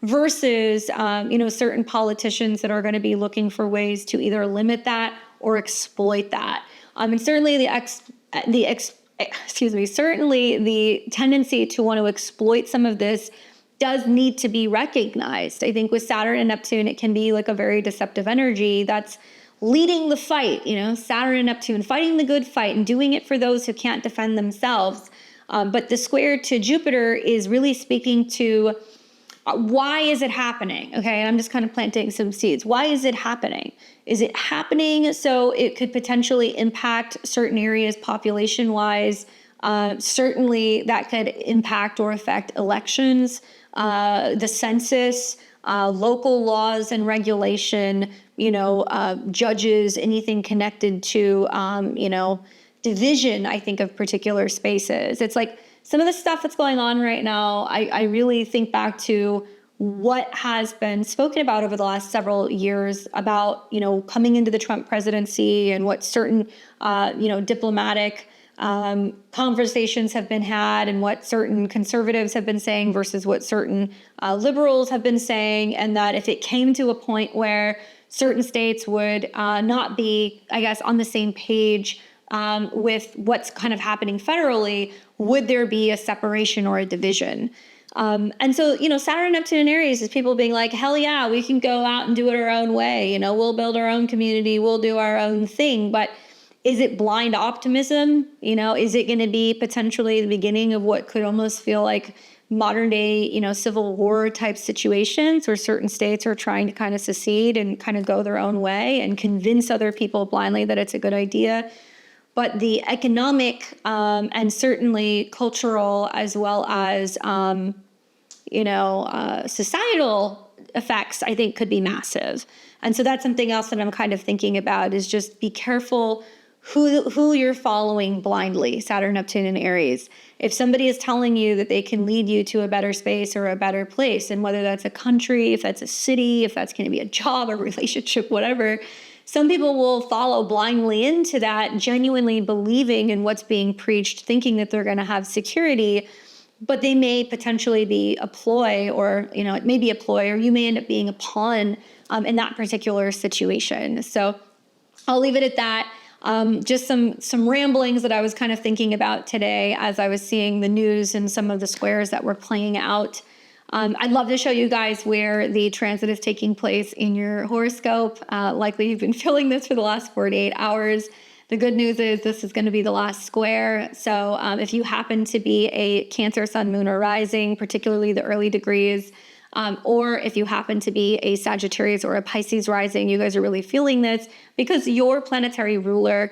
Speaker 1: versus, certain politicians that are going to be looking for ways to either limit that or exploit that. And certainly certainly the tendency to want to exploit some of this does need to be recognized. I think with Saturn and Neptune, it can be like a very deceptive energy that's leading the fight, Saturn and Neptune, fighting the good fight and doing it for those who can't defend themselves. But the square to Jupiter is really speaking to why is it happening? Okay, and I'm just kind of planting some seeds. Why is it happening? Is it happening so it could potentially impact certain areas population-wise? Certainly that could impact or affect elections, the census, local laws and regulation, judges, anything connected to, division, I think, of particular spaces. It's like some of the stuff that's going on right now, I really think back to what has been spoken about over the last several years about, coming into the Trump presidency, and what certain, diplomatic conversations have been had, and what certain conservatives have been saying versus what certain liberals have been saying. And that if it came to a point where certain states would not be, I guess, on the same page with what's kind of happening federally, would there be a separation or a division? And so, Saturn, Neptune, and Aries is people being like, hell yeah, we can go out and do it our own way. We'll build our own community. We'll do our own thing. But is it blind optimism? Is it going to be potentially the beginning of what could almost feel like modern day, civil war type situations, where certain states are trying to kind of secede and kind of go their own way and convince other people blindly that it's a good idea? But the economic and certainly cultural, as well as, societal effects, I think, could be massive. And so that's something else that I'm kind of thinking about, is just be careful who you're following blindly, Saturn, Neptune, and Aries. If somebody is telling you that they can lead you to a better space or a better place, and whether that's a country, if that's a city, if that's going to be a job, a relationship, whatever, some people will follow blindly into that, genuinely believing in what's being preached, thinking that they're going to have security, but they may potentially be a ploy, or, it may be a ploy, or you may end up being a pawn in that particular situation. So I'll leave it at that. Just some ramblings that I was kind of thinking about today as I was seeing the news and some of the squares that were playing out. I'd love to show you guys where the transit is taking place in your horoscope. Likely you've been feeling this for the last 48 hours. The good news is this is going to be the last square. So if you happen to be a Cancer, Sun, Moon, or Rising, particularly the early degrees, or if you happen to be a Sagittarius or a Pisces rising, you guys are really feeling this because your planetary ruler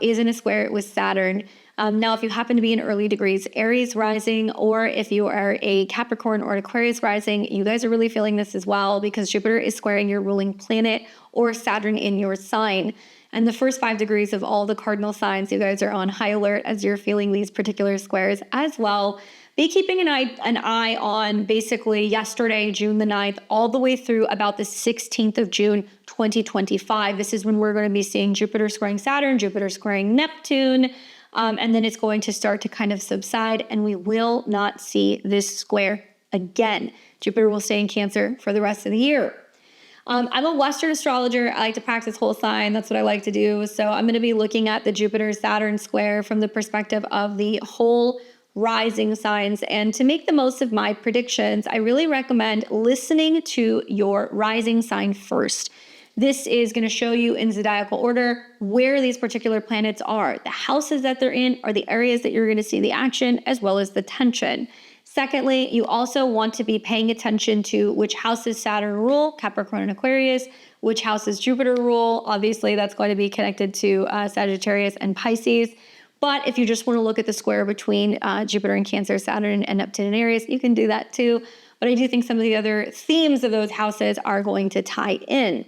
Speaker 1: is in a square with Saturn. Now, if you happen to be in early degrees Aries rising, or if you are a Capricorn or an Aquarius rising, you guys are really feeling this as well because Jupiter is squaring your ruling planet or Saturn in your sign. And the first 5 degrees of all the cardinal signs, you guys are on high alert as you're feeling these particular squares as well. Be keeping an eye on basically yesterday, June the 9th, all the way through about the 16th of June, 2025. This is when we're going to be seeing Jupiter squaring Saturn, Jupiter squaring Neptune, and then it's going to start to kind of subside, and we will not see this square again. Jupiter will stay in Cancer for the rest of the year. I'm a Western astrologer. I like to practice whole sign. That's what I like to do. So I'm going to be looking at the Jupiter-Saturn square from the perspective of the whole rising signs. And to make the most of my predictions, I really recommend listening to your rising sign first. This is going to show you in zodiacal order where these particular planets are. The houses that they're in are the areas that you're going to see the action as well as the tension. Secondly, you also want to be paying attention to which houses Saturn rule, Capricorn and Aquarius, which houses Jupiter rule. Obviously, that's going to be connected to Sagittarius and Pisces. But if you just want to look at the square between Jupiter and Cancer, Saturn and Neptune and Aries, you can do that too. But I do think some of the other themes of those houses are going to tie in.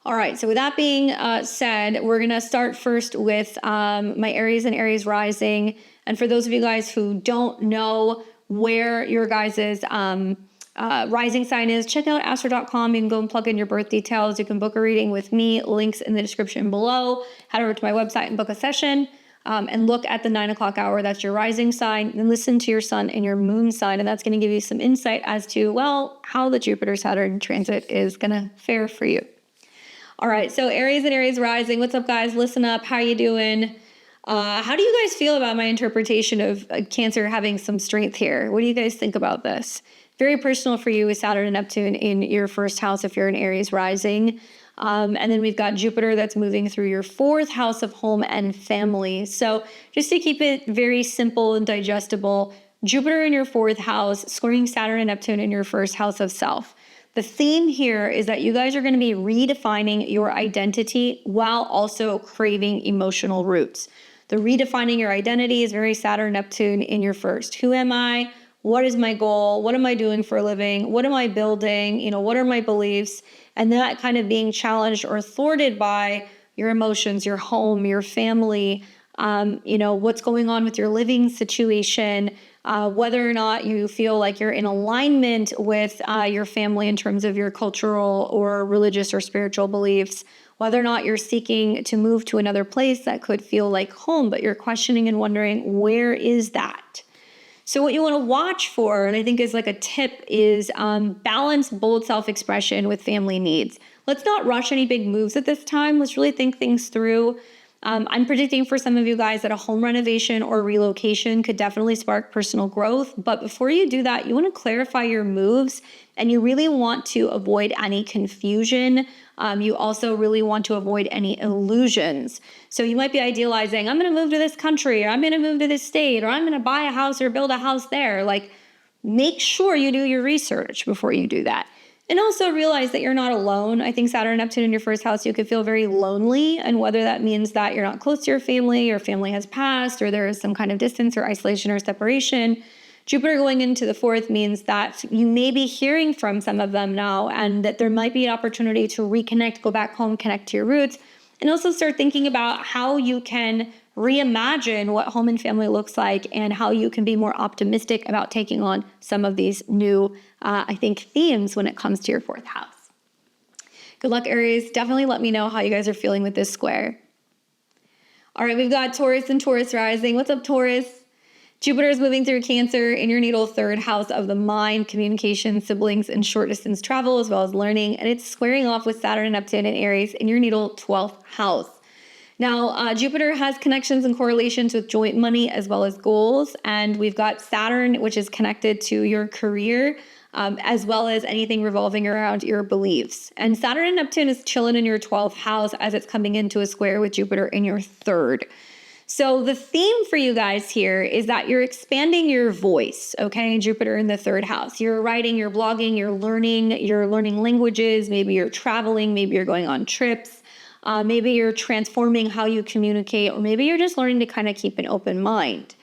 Speaker 1: All right, so with that being said, we're going to start first with my Aries and Aries rising. And for those of you guys who don't know where your guys' rising sign is, check out astro.com. You can go and plug in your birth details. You can book a reading with me. Links in the description below. Head over to my website and book a session. And look at the 9 o'clock hour, that's your rising sign, and listen to your sun and your moon sign, and that's going to give you some insight as to, well, how the Jupiter-Saturn transit is going to fare for you. All right, so Aries and Aries rising, what's up, guys? Listen up, how you doing? How do you guys feel about my interpretation of Cancer having some strength here? What do you guys think about this? Very personal for you with Saturn and Neptune in your first house if you're an Aries rising. And then we've got Jupiter that's moving through your 4th house of home and family. So just to keep it very simple and digestible, Jupiter in your 4th house, squaring Saturn and Neptune in your 1st house of self. The theme here is that you guys are going to be redefining your identity while also craving emotional roots. The redefining your identity is very Saturn, Neptune in your 1st. Who am I? What is my goal? What am I doing for a living? What am I building? What are my beliefs? And that kind of being challenged or thwarted by your emotions, your home, your family, what's going on with your living situation, whether or not you feel like you're in alignment with your family in terms of your cultural or religious or spiritual beliefs, whether or not you're seeking to move to another place that could feel like home, but you're questioning and wondering, where is that? So what you want to watch for, and I think is like a tip, is balance bold self-expression with family needs. Let's not rush any big moves at this time. Let's really think things through. I'm predicting for some of you guys that a home renovation or relocation could definitely spark personal growth. But before you do that, you want to clarify your moves, and you really want to avoid any confusion. You also really want to avoid any illusions. So you might be idealizing, I'm going to move to this country, or I'm going to move to this state, or I'm going to buy a house or build a house there. Like, make sure you do your research before you do that. And also realize that you're not alone. I think Saturn and Neptune in your 1st house, you could feel very lonely. And whether that means that you're not close to your family has passed, or there is some kind of distance or isolation or separation, Jupiter going into the 4th means that you may be hearing from some of them now, and that there might be an opportunity to reconnect, go back home, connect to your roots, and also start thinking about how you can reimagine what home and family looks like and how you can be more optimistic about taking on some of these new, themes when it comes to your 4th house. Good luck, Aries. Definitely let me know how you guys are feeling with this square. All right, we've got Taurus and Taurus rising. What's up, Taurus? Jupiter is moving through Cancer in your natal 3rd house of the mind, communication, siblings, and short distance travel, as well as learning. And it's squaring off with Saturn and Neptune and Aries in your natal 12th house. Now, Jupiter has connections and correlations with joint money as well as goals. And we've got Saturn, which is connected to your career, as well as anything revolving around your beliefs. And Saturn and Neptune is chilling in your 12th house as it's coming into a square with Jupiter in your 3rd. So the theme for you guys here is that you're expanding your voice, okay? Jupiter in the 3rd house. You're writing, you're blogging, you're learning languages, maybe you're traveling, maybe you're going on trips. Maybe you're transforming how you communicate, or maybe you're just learning to kind of keep an open mind.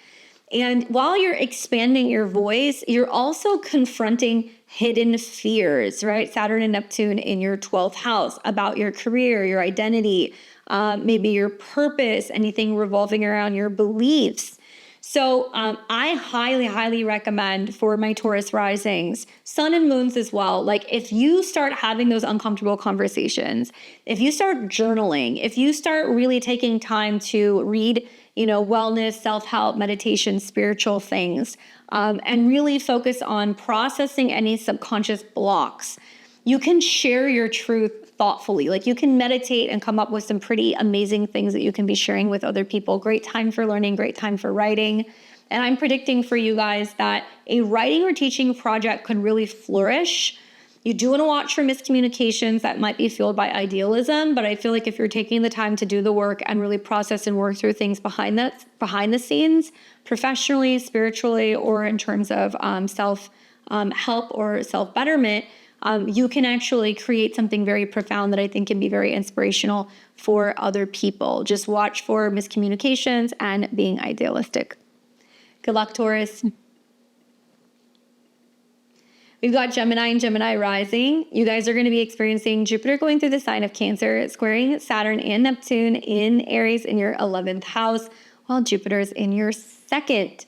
Speaker 1: And while you're expanding your voice, you're also confronting hidden fears, right? Saturn and Neptune in your 12th house about your career, your identity, maybe your purpose, anything revolving around your beliefs. So I highly, highly recommend for my Taurus risings, sun and moons as well. Like if you start having those uncomfortable conversations, if you start journaling, if you start really taking time to read, wellness, self-help, meditation, spiritual things, and really focus on processing any subconscious blocks, you can share your truth thoughtfully. Like you can meditate and come up with some pretty amazing things that you can be sharing with other people. Great time for learning, great time for writing. And I'm predicting for you guys that a writing or teaching project could really flourish. You do want to watch for miscommunications that might be fueled by idealism, but I feel like if you're taking the time to do the work and really process and work through things behind the scenes, professionally, spiritually, or in terms of self-help or self-betterment, you can actually create something very profound that I think can be very inspirational for other people. Just watch for miscommunications and being idealistic. Good luck, Taurus. We've got Gemini and Gemini rising. You guys are going to be experiencing Jupiter going through the sign of Cancer, squaring Saturn and Neptune in Aries in your 11th house, while Jupiter is in your 2nd.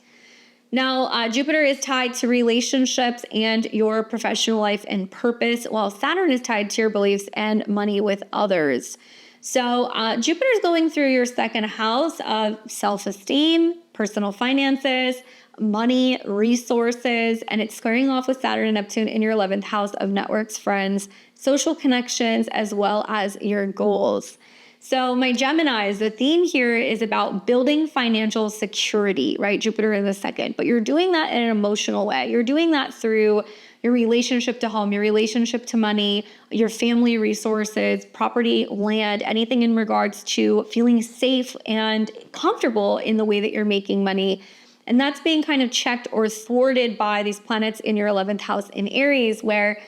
Speaker 1: Now, Jupiter is tied to relationships and your professional life and purpose, while Saturn is tied to your beliefs and money with others. So Jupiter is going through your 2nd house of self-esteem, personal finances, money, resources, and it's squaring off with Saturn and Neptune in your 11th house of networks, friends, social connections, as well as your goals. So my Geminis, the theme here is about building financial security, right? Jupiter in the 2nd, but you're doing that in an emotional way. You're doing that through your relationship to home, your relationship to money, your family resources, property, land, anything in regards to feeling safe and comfortable in the way that you're making money. And that's being kind of checked or thwarted by these planets in your 11th house in Aries, where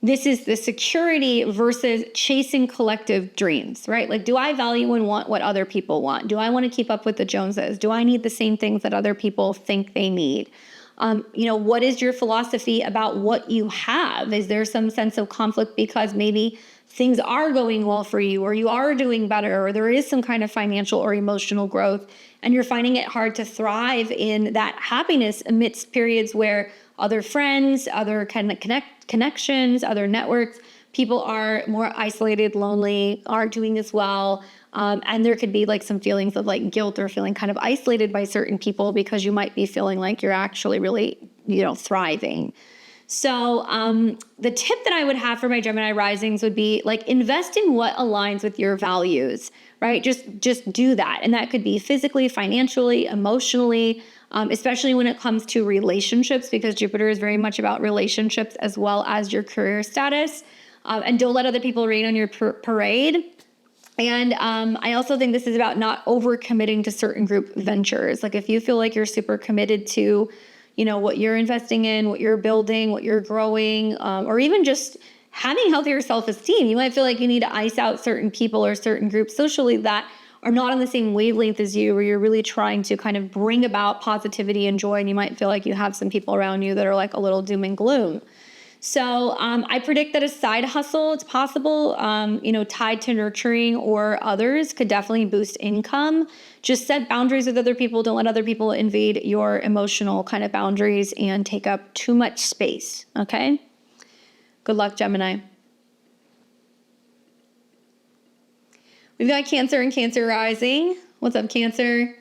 Speaker 1: this is the security versus chasing collective dreams, right? Like, do I value and want what other people want? Do I want to keep up with the Joneses? Do I need the same things that other people think they need? What is your philosophy about what you have? Is there some sense of conflict because maybe things are going well for you, or you are doing better, or there is some kind of financial or emotional growth, and you're finding it hard to thrive in that happiness amidst periods where other friends, other kind of connections, other networks, people are more isolated, lonely, aren't doing as well. And there could be like some feelings of like guilt or feeling kind of isolated by certain people because you might be feeling like you're actually really, thriving. So the tip that I would have for my Gemini risings would be like invest in what aligns with your values, right? Just do that. And that could be physically, financially, emotionally, especially when it comes to relationships, because Jupiter is very much about relationships as well as your career status. And don't let other people rain on your parade. And I also think this is about not overcommitting to certain group ventures. Like if you feel like you're super committed to, what you're investing in, what you're building, what you're growing, or even just having healthier self-esteem, you might feel like you need to ice out certain people or certain groups socially that are not on the same wavelength as you, where you're really trying to kind of bring about positivity and joy. And you might feel like you have some people around you that are like a little doom and gloom. So I predict that a side hustle, it's possible, tied to nurturing or others, could definitely boost income. Just set boundaries with other people. Don't let other people invade your emotional kind of boundaries and take up too much space, okay? Good luck, Gemini. We've got Cancer and Cancer rising. What's up, Cancer?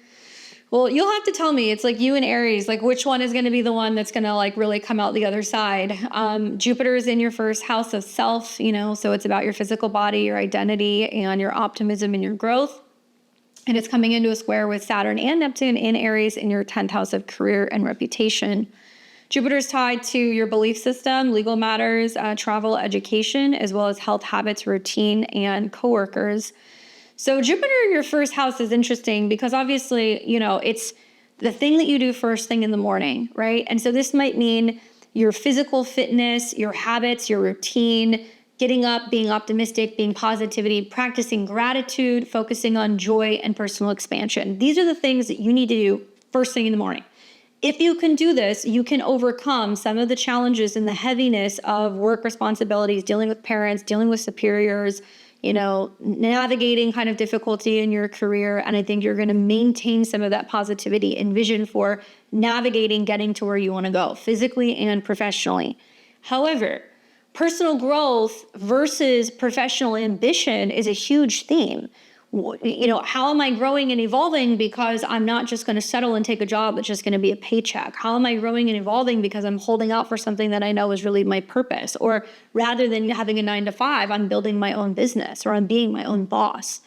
Speaker 1: Well, you'll have to tell me. It's like you and Aries, like which one is going to be the one that's going to like really come out the other side. Jupiter is in your 1st house of self, so it's about your physical body, your identity, and your optimism and your growth. And it's coming into a square with Saturn and Neptune in Aries in your 10th house of career and reputation. Jupiter is tied to your belief system, legal matters, travel, education, as well as health habits, routine, and coworkers. So Jupiter in your 1st house is interesting because obviously, it's the thing that you do first thing in the morning, right? And so this might mean your physical fitness, your habits, your routine, getting up, being optimistic, being positivity, practicing gratitude, focusing on joy and personal expansion. These are the things that you need to do first thing in the morning. If you can do this, you can overcome some of the challenges and the heaviness of work responsibilities, dealing with parents, dealing with superiors, navigating kind of difficulty in your career. And I think you're going to maintain some of that positivity and vision for navigating, getting to where you want to go, physically and professionally. However, personal growth versus professional ambition is a huge theme. How am I growing and evolving because I'm not just going to settle and take a job that's just going to be a paycheck? How am I growing and evolving because I'm holding out for something that I know is really my purpose? Or rather than having a 9-to-5, I'm building my own business or I'm being my own boss.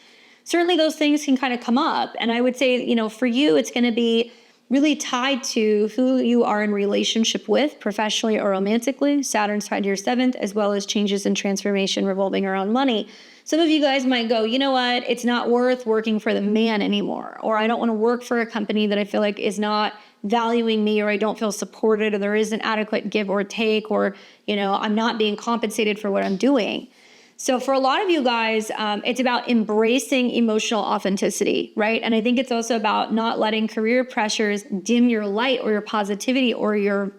Speaker 1: Certainly those things can kind of come up. And I would say, for you, it's going to be really tied to who you are in relationship with, professionally or romantically. Saturn's tied to your 7th, as well as changes and transformation revolving around money. Some of you guys might go, you know what, it's not worth working for the man anymore, or I don't want to work for a company that I feel like is not valuing me, or I don't feel supported, or there isn't adequate give or take, or, I'm not being compensated for what I'm doing. So for a lot of you guys, it's about embracing emotional authenticity, right? And I think it's also about not letting career pressures dim your light or your positivity or your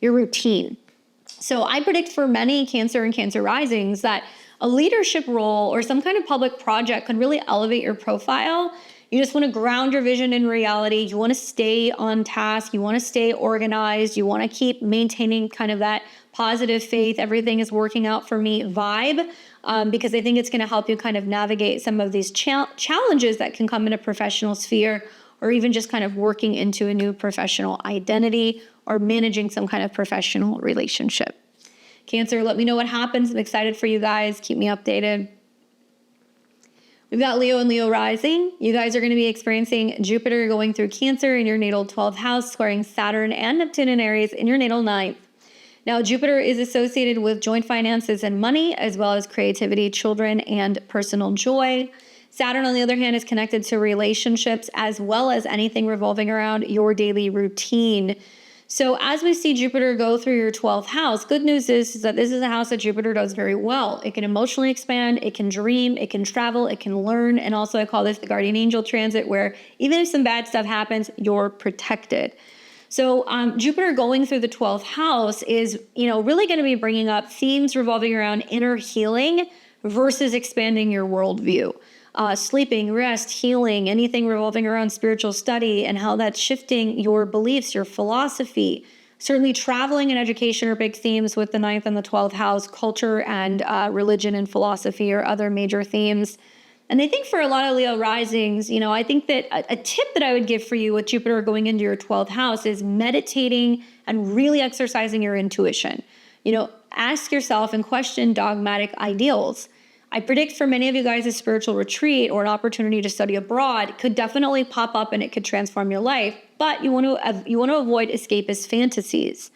Speaker 1: routine. So I predict for many Cancer and Cancer risings that a leadership role or some kind of public project could really elevate your profile. You just want to ground your vision in reality. You want to stay on task. You want to stay organized. You want to keep maintaining kind of that positive faith, everything is working out for me vibe, because I think it's going to help you kind of navigate some of these challenges that can come in a professional sphere, or even just kind of working into a new professional identity or managing some kind of professional relationship. Cancer, let me know what happens. I'm excited for you guys. Keep me updated. We've got Leo and Leo rising. You guys are going to be experiencing Jupiter going through Cancer in your natal 12th house, squaring Saturn and Neptune in Aries in your natal 9th. Now, Jupiter is associated with joint finances and money, as well as creativity, children, and personal joy. Saturn, on the other hand, is connected to relationships, as well as anything revolving around your daily routine. So as we see Jupiter go through your 12th house, good news is that this is a house that Jupiter does very well. It can emotionally expand, it can dream, it can travel, it can learn. And also I call this the guardian angel transit, where even if some bad stuff happens, you're protected. So Jupiter going through the 12th house is, really going to be bringing up themes revolving around inner healing versus expanding your worldview. Sleeping, rest, healing, anything revolving around spiritual study and how that's shifting your beliefs, your philosophy. Certainly traveling and education are big themes with the 9th and the 12th house. Culture and religion and philosophy are other major themes. And I think for a lot of Leo risings, I think that a tip that I would give for you with Jupiter going into your 12th house is meditating and really exercising your intuition. Ask yourself and question dogmatic ideals. I predict for many of you guys a spiritual retreat or an opportunity to study abroad could definitely pop up and it could transform your life, but you want to avoid escapist fantasies.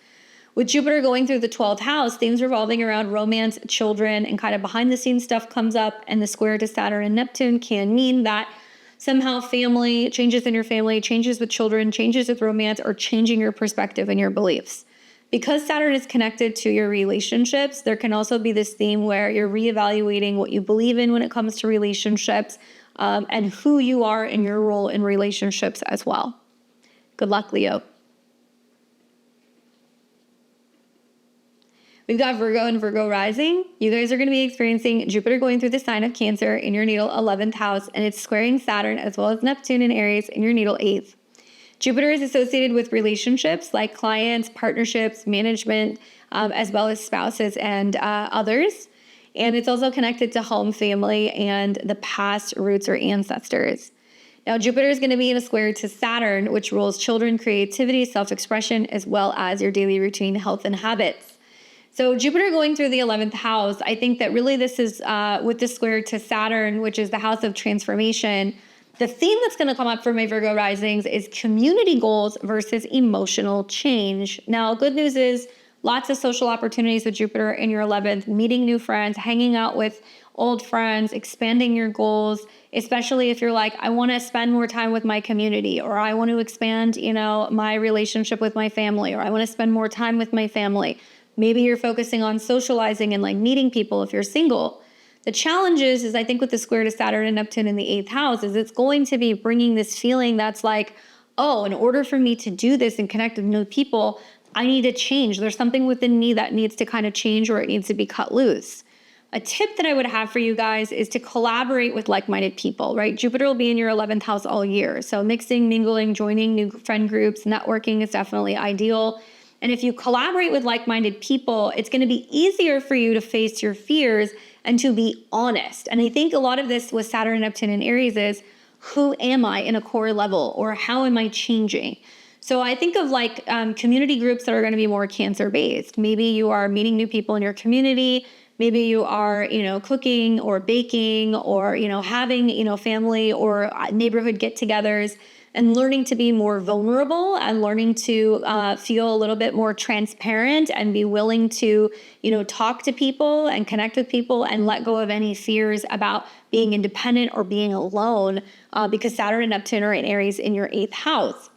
Speaker 1: With Jupiter going through the 12th house, themes revolving around romance, children, and kind of behind the scenes stuff comes up, and the square to Saturn and Neptune can mean that somehow family, changes in your family, changes with children, changes with romance, or changing your perspective and your beliefs. Because Saturn is connected to your relationships, there can also be this theme where you're reevaluating what you believe in when it comes to relationships, and who you are in your role in relationships as well. Good luck, Leo. We've got Virgo and Virgo rising. You guys are going to be experiencing Jupiter going through the sign of Cancer in your natal 11th house, and it's squaring Saturn as well as Neptune in Aries in your natal 8th. Jupiter is associated with relationships like clients, partnerships, management, as well as spouses and others. And it's also connected to home, family, and the past roots or ancestors. Now, Jupiter is going to be in a square to Saturn, which rules children, creativity, self-expression, as well as your daily routine, health, and habits. So Jupiter going through the 11th house, I think that really this is with the square to Saturn, which is the house of transformation. The theme that's going to come up for my Virgo risings is community goals versus emotional change. Now, good news is lots of social opportunities with Jupiter in your 11th, meeting new friends, hanging out with old friends, expanding your goals, especially if you're like, I want to spend more time with my community, or I want to expand, my relationship with my family, or I want to spend more time with my family. Maybe you're focusing on socializing and like meeting people if you're single. The challenge is I think with the square to Saturn and Neptune in the 8th house is it's going to be bringing this feeling that's like, oh, in order for me to do this and connect with new people, I need to change. There's something within me that needs to kind of change or it needs to be cut loose. A tip that I would have for you guys is to collaborate with like-minded people, right? Jupiter will be in your 11th house all year. So mixing, mingling, joining new friend groups, networking is definitely ideal. And if you collaborate with like-minded people, it's going to be easier for you to face your fears and to be honest. And I think a lot of this with Saturn, Neptune, and Aries is, who am I in a core level, or how am I changing? So I think of like community groups that are going to be more Cancer-based. Maybe you are meeting new people in your community. Maybe you are, cooking or baking or, having, family or neighborhood get-togethers and learning to be more vulnerable and learning to feel a little bit more transparent and be willing to, talk to people and connect with people and let go of any fears about being independent or being alone because Saturn and Neptune are in Aries in your 8th house.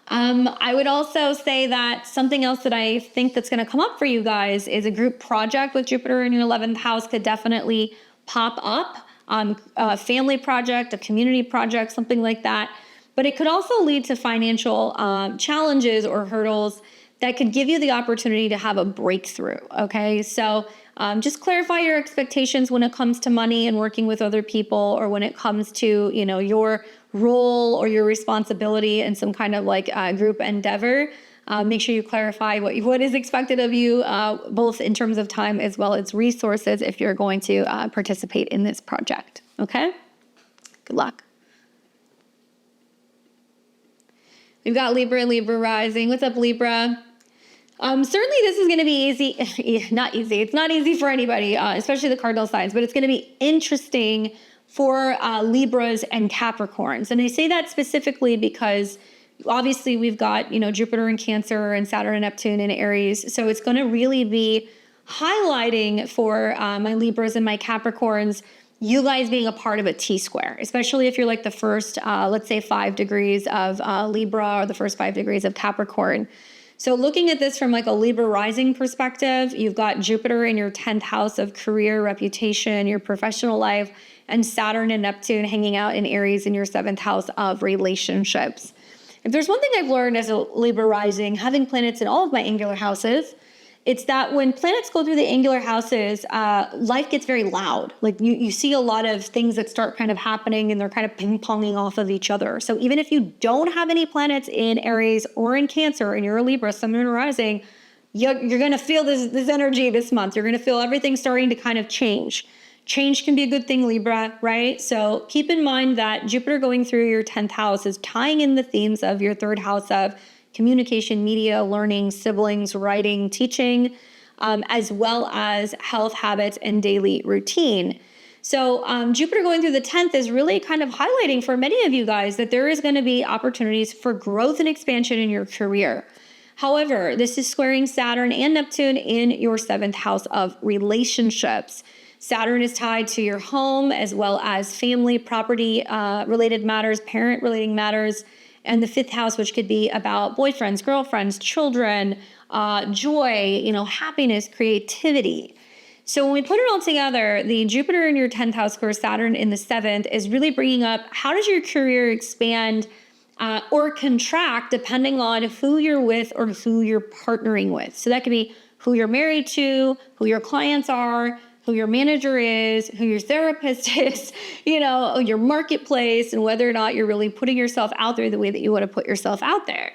Speaker 1: I would also say that something else that I think that's going to come up for you guys is a group project with Jupiter in your 11th house could definitely pop up. A family project, a community project, something like that. But it could also lead to financial challenges or hurdles that could give you the opportunity to have a breakthrough, okay? So just clarify your expectations when it comes to money and working with other people, or when it comes to, your role or your responsibility in some kind of like group endeavor. Make sure you clarify what is expected of you, both in terms of time as well as resources if you're going to participate in this project, okay? Good luck. We've got Libra rising. What's up, Libra? Certainly this is going to be easy. Not easy. It's not easy for anybody, especially the cardinal signs, but it's going to be interesting for Libras and Capricorns. And I say that specifically because obviously we've got, Jupiter in Cancer and Saturn and Neptune in Aries. So it's going to really be highlighting for my Libras and my Capricorns, you guys being a part of a T-square, especially if you're like the first, let's say 5 degrees of Libra or the first 5 degrees of Capricorn. So looking at this from like a Libra rising perspective, you've got Jupiter in your 10th house of career, reputation, your professional life, and Saturn and Neptune hanging out in Aries in your 7th house of relationships. If there's one thing I've learned as a Libra rising, having planets in all of my angular houses, it's that when planets go through the angular houses, life gets very loud. Like you see a lot of things that start kind of happening and they're kind of ping-ponging off of each other. So even if you don't have any planets in Aries or in Cancer and you're a Libra, Sun, Moon, rising, you're going to feel this energy this month. You're going to feel everything starting to kind of change. Change can be a good thing, Libra, right? So keep in mind that Jupiter going through your 10th house is tying in the themes of your 3rd house of communication, media, learning, siblings, writing, teaching, as well as health habits and daily routine. So Jupiter going through the 10th is really kind of highlighting for many of you guys that there is going to be opportunities for growth and expansion in your career. However, this is squaring Saturn and Neptune in your 7th house of relationships. Saturn is tied to your home as well as family, property related matters, parent relating matters, and the 5th house, which could be about boyfriends, girlfriends, children, joy, happiness, creativity. So when we put it all together, the Jupiter in your 10th house square Saturn in the 7th is really bringing up how does your career expand or contract depending on who you're with or who you're partnering with. So that could be who you're married to, who your clients are, who your manager is, who your therapist is, your marketplace, and whether or not you're really putting yourself out there the way that you want to put yourself out there.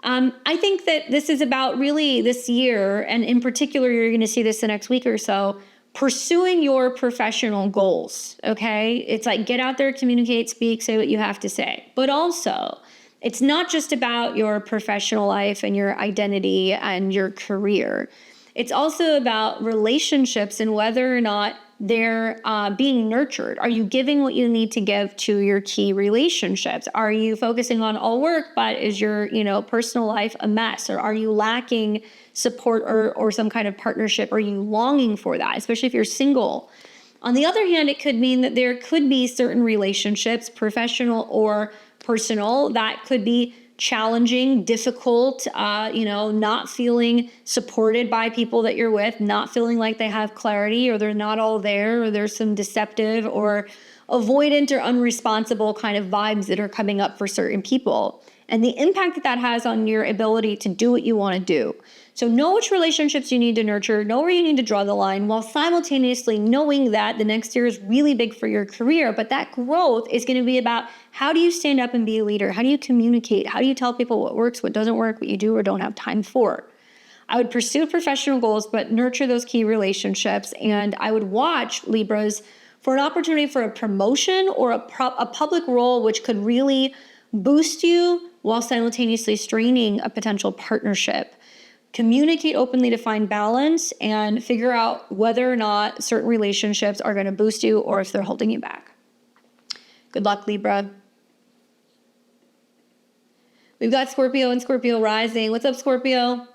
Speaker 1: I think that this is about really this year, and in particular, you're going to see this the next week or so, pursuing your professional goals, okay? It's like get out there, communicate, speak, say what you have to say. But also, it's not just about your professional life and your identity and your career. It's also about relationships and whether or not they're being nurtured. Are you giving what you need to give to your key relationships? Are you focusing on all work, but is your personal life a mess? Or are you lacking support or some kind of partnership? Are you longing for that, especially if you're single? On the other hand, it could mean that there could be certain relationships, professional or personal. That could be challenging, difficult, not feeling supported by people that you're with, not feeling like they have clarity, or they're not all there, or there's some deceptive or avoidant or unresponsible kind of vibes that are coming up for certain people. And the impact that that has on your ability to do what you want to do. So know which relationships you need to nurture, know where you need to draw the line, while simultaneously knowing that the next year is really big for your career. But that growth is going to be about, how do you stand up and be a leader? How do you communicate? How do you tell people what works, what doesn't work, what you do or don't have time for? I would pursue professional goals, but nurture those key relationships. And I would watch, Libras, for an opportunity for a promotion or a public role, which could really boost you while simultaneously straining a potential partnership. Communicate openly to find balance and figure out whether or not certain relationships are going to boost you or if they're holding you back. Good luck, Libra. We've got Scorpio and Scorpio rising. What's up, Scorpio?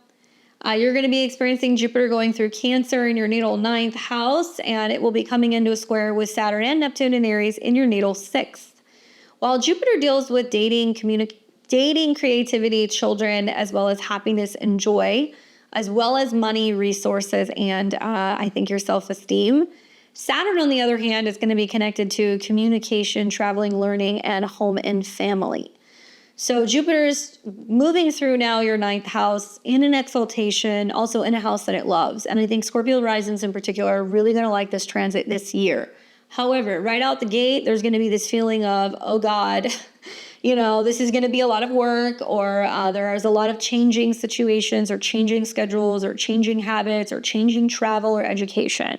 Speaker 1: You're going to be experiencing Jupiter going through Cancer in your natal 9th house, and it will be coming into a square with Saturn and Neptune in Aries in your natal 6th. While Jupiter deals with dating, creativity, children, as well as happiness and joy, as well as money, resources, and I think your self-esteem. Saturn, on the other hand, is going to be connected to communication, traveling, learning, and home and family. So Jupiter's moving through now your 9th house in an exaltation, also in a house that it loves. And I think Scorpio risings in particular are really going to like this transit this year. However, right out the gate, there's going to be this feeling of, oh God, this is going to be a lot of work, or there's a lot of changing situations or changing schedules or changing habits or changing travel or education.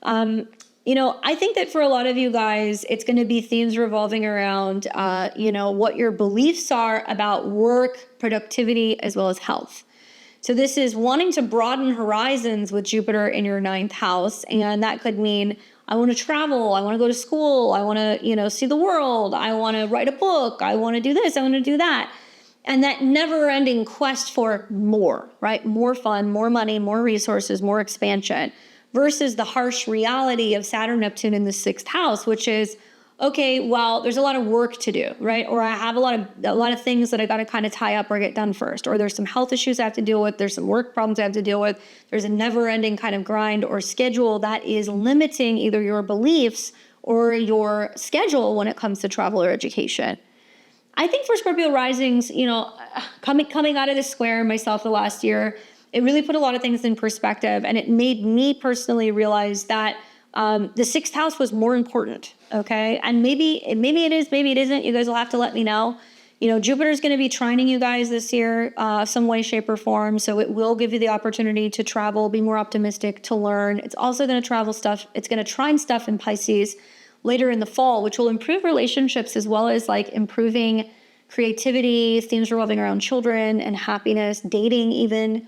Speaker 1: I think that for a lot of you guys, it's going to be themes revolving around, what your beliefs are about work, productivity, as well as health. So this is wanting to broaden horizons with Jupiter in your 9th house. And that could mean, I want to travel, I want to go to school, I want to, see the world, I want to write a book, I want to do this, I want to do that. And that never-ending quest for more, right? More fun, more money, more resources, more expansion, versus the harsh reality of Saturn, Neptune in the 6th house, which is, okay, well, there's a lot of work to do, right? Or I have a lot of things that I got to kind of tie up or get done first. Or there's some health issues I have to deal with. There's some work problems I have to deal with. There's a never-ending kind of grind or schedule that is limiting either your beliefs or your schedule when it comes to travel or education. I think for Scorpio risings, coming out of the square myself the last year, it really put a lot of things in perspective, and it made me personally realize that the 6th house was more important, okay? And maybe it is, maybe it isn't. You guys will have to let me know. Jupiter's going to be trining you guys this year, some way, shape, or form. So it will give you the opportunity to travel, be more optimistic, to learn. It's also going to It's going to trine stuff in Pisces later in the fall, which will improve relationships as well as improving creativity, themes revolving around children and happiness, dating even.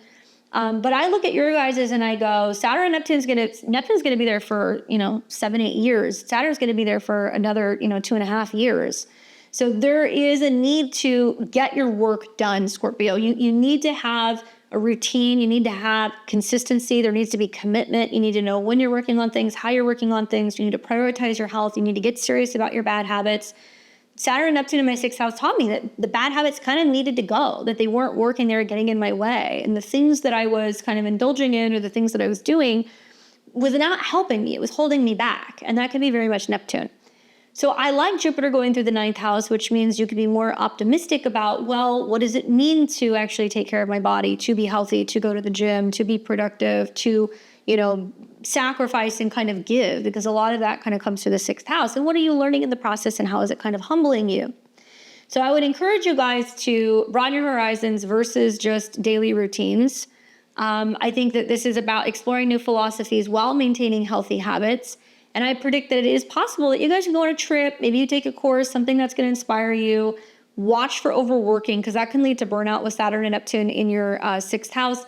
Speaker 1: But I look at your guys's and I go, Saturn and Neptune's going to be there for, 7-8 years. Saturn's going to be there for another, 2.5 years. So there is a need to get your work done, Scorpio. You need to have a routine. You need to have consistency. There needs to be commitment. You need to know when you're working on things, how you're working on things. You need to prioritize your health. You need to get serious about your bad habits. Saturn and Neptune in my 6th house taught me that the bad habits kind of needed to go, that they weren't working, they were getting in my way. And the things that I was kind of indulging in, or the things that I was doing, was not helping me. It was holding me back. And that can be very much Neptune. So I like Jupiter going through the 9th house, which means you can be more optimistic about, well, what does it mean to actually take care of my body, to be healthy, to go to the gym, to be productive, to, sacrifice and kind of give, because a lot of that kind of comes through the 6th house. And what are you learning in the process, and how is it kind of humbling you? So I would encourage you guys to broaden your horizons versus just daily routines. I think that this is about exploring new philosophies while maintaining healthy habits. And I predict that it is possible that you guys can go on a trip, maybe you take a course, something that's going to inspire you. Watch for overworking, because that can lead to burnout with Saturn and Neptune in your 6th house.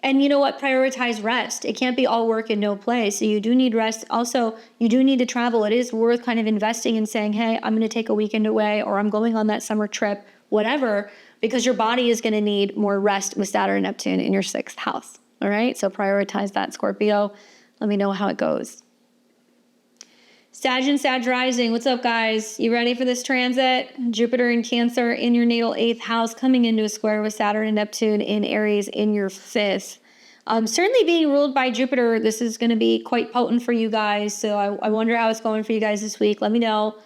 Speaker 1: And you know what? Prioritize rest. It can't be all work and no play. So you do need rest. Also, you do need to travel. It is worth kind of investing in saying, hey, I'm going to take a weekend away, or I'm going on that summer trip, whatever, because your body is going to need more rest with Saturn and Neptune in your 6th house. All right. So prioritize that, Scorpio. Let me know how it goes. Sag and Sag rising. What's up, guys? You ready for this transit? Jupiter in Cancer in your natal 8th house, coming into a square with Saturn and Neptune in Aries in your 5th. Certainly being ruled by Jupiter, this is going to be quite potent for you guys. So I wonder how it's going for you guys this week. Let me know.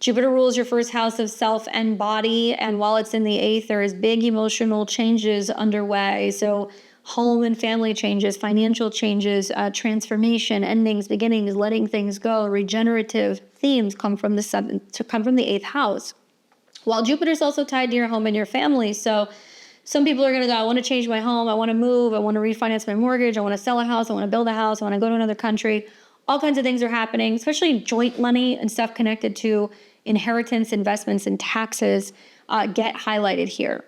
Speaker 1: Jupiter rules your 1st house of self and body. And while it's in the 8th, there is big emotional changes underway. So home and family changes, financial changes, transformation, endings, beginnings, letting things go, regenerative themes come from the 8th house. While Jupiter's also tied to your home and your family. So some people are going to go, I want to change my home. I want to move. I want to refinance my mortgage. I want to sell a house. I want to build a house. I want to go to another country. All kinds of things are happening, especially joint money and stuff connected to inheritance, investments, and taxes get highlighted here.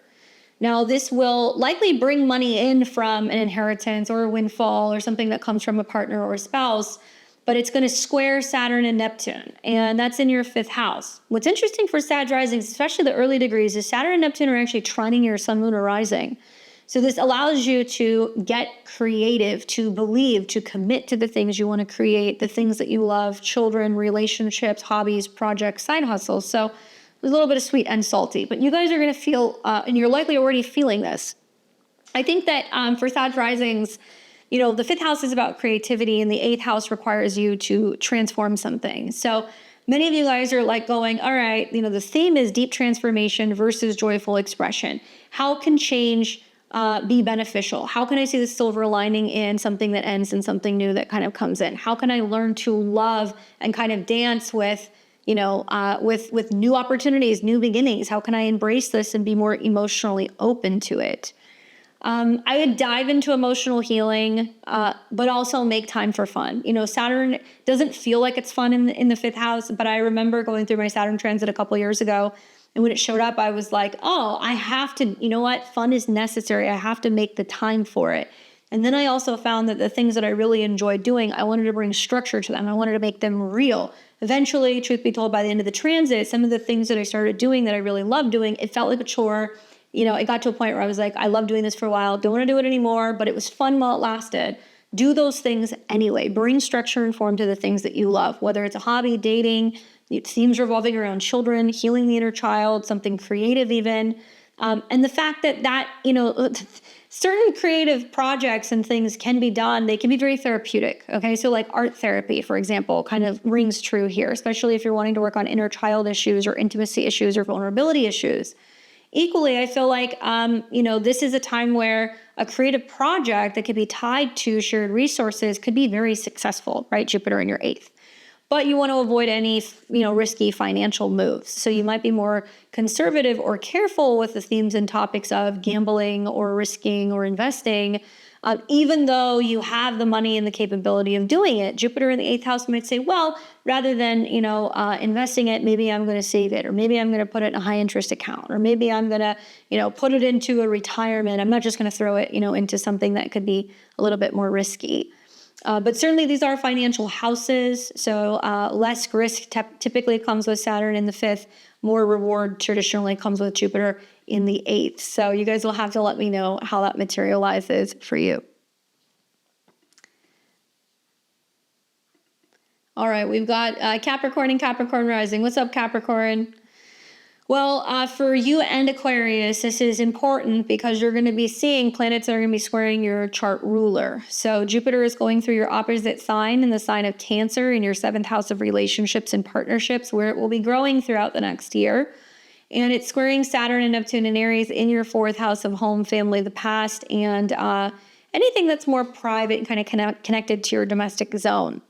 Speaker 1: Now, this will likely bring money in from an inheritance or a windfall or something that comes from a partner or a spouse, but it's going to square Saturn and Neptune, and that's in your 5th house. What's interesting for Sag risings, especially the early degrees, is Saturn and Neptune are actually trining your sun, moon, or rising. So this allows you to get creative, to believe, to commit to the things you want to create, the things that you love, children, relationships, hobbies, projects, side hustles. So there's a little bit of sweet and salty, but you guys are going to feel, and you're likely already feeling this. I think that for Sag risings, the 5th house is about creativity and the 8th house requires you to transform something. So many of you guys are like going, all right, the theme is deep transformation versus joyful expression. How can change be beneficial? How can I see the silver lining in something that ends and something new that kind of comes in? How can I learn to love and kind of dance with, with new opportunities, new beginnings? How can I embrace this and be more emotionally open to it? I would dive into emotional healing, but also make time for fun. Saturn doesn't feel like it's fun in the 5th house, but I remember going through my Saturn transit a couple years ago. And when it showed up, I was like, oh, I have to, fun is necessary. I have to make the time for it. And then I also found that the things that I really enjoyed doing, I wanted to bring structure to them. I wanted to make them real. Eventually, truth be told, by the end of the transit, some of the things that I started doing that I really loved doing, it felt like a chore. It got to a point where I was like, I love doing this for a while, don't want to do it anymore, but it was fun while it lasted. Do those things anyway. Bring structure and form to the things that you love, whether it's a hobby, dating, themes revolving around children, healing the inner child, something creative even. And the fact that certain creative projects and things can be done, they can be very therapeutic, okay? So like art therapy, for example, kind of rings true here, especially if you're wanting to work on inner child issues or intimacy issues or vulnerability issues. Equally, I feel like, this is a time where a creative project that could be tied to shared resources could be very successful, right? Jupiter in your 8th. But you want to avoid any, risky financial moves. So you might be more conservative or careful with the themes and topics of gambling or risking or investing, even though you have the money and the capability of doing it. Jupiter in the 8th house might say, well, rather than, investing it, maybe I'm going to save it, or maybe I'm going to put it in a high interest account, or maybe I'm going to, put it into a retirement. I'm not just going to throw it, into something that could be a little bit more risky. But certainly these are financial houses. So less risk typically comes with Saturn in the 5th. More reward traditionally comes with Jupiter in the 8th. So you guys will have to let me know how that materializes for you. All right, we've got Capricorn and Capricorn rising. What's up, Capricorn? Well, for you and Aquarius, this is important because you're going to be seeing planets that are going to be squaring your chart ruler. So Jupiter is going through your opposite sign in the sign of Cancer in your 7th house of relationships and partnerships, where it will be growing throughout the next year. And it's squaring Saturn and Neptune and Aries in your 4th house of home, family, the past, and anything that's more private and kind of connected to your domestic zone.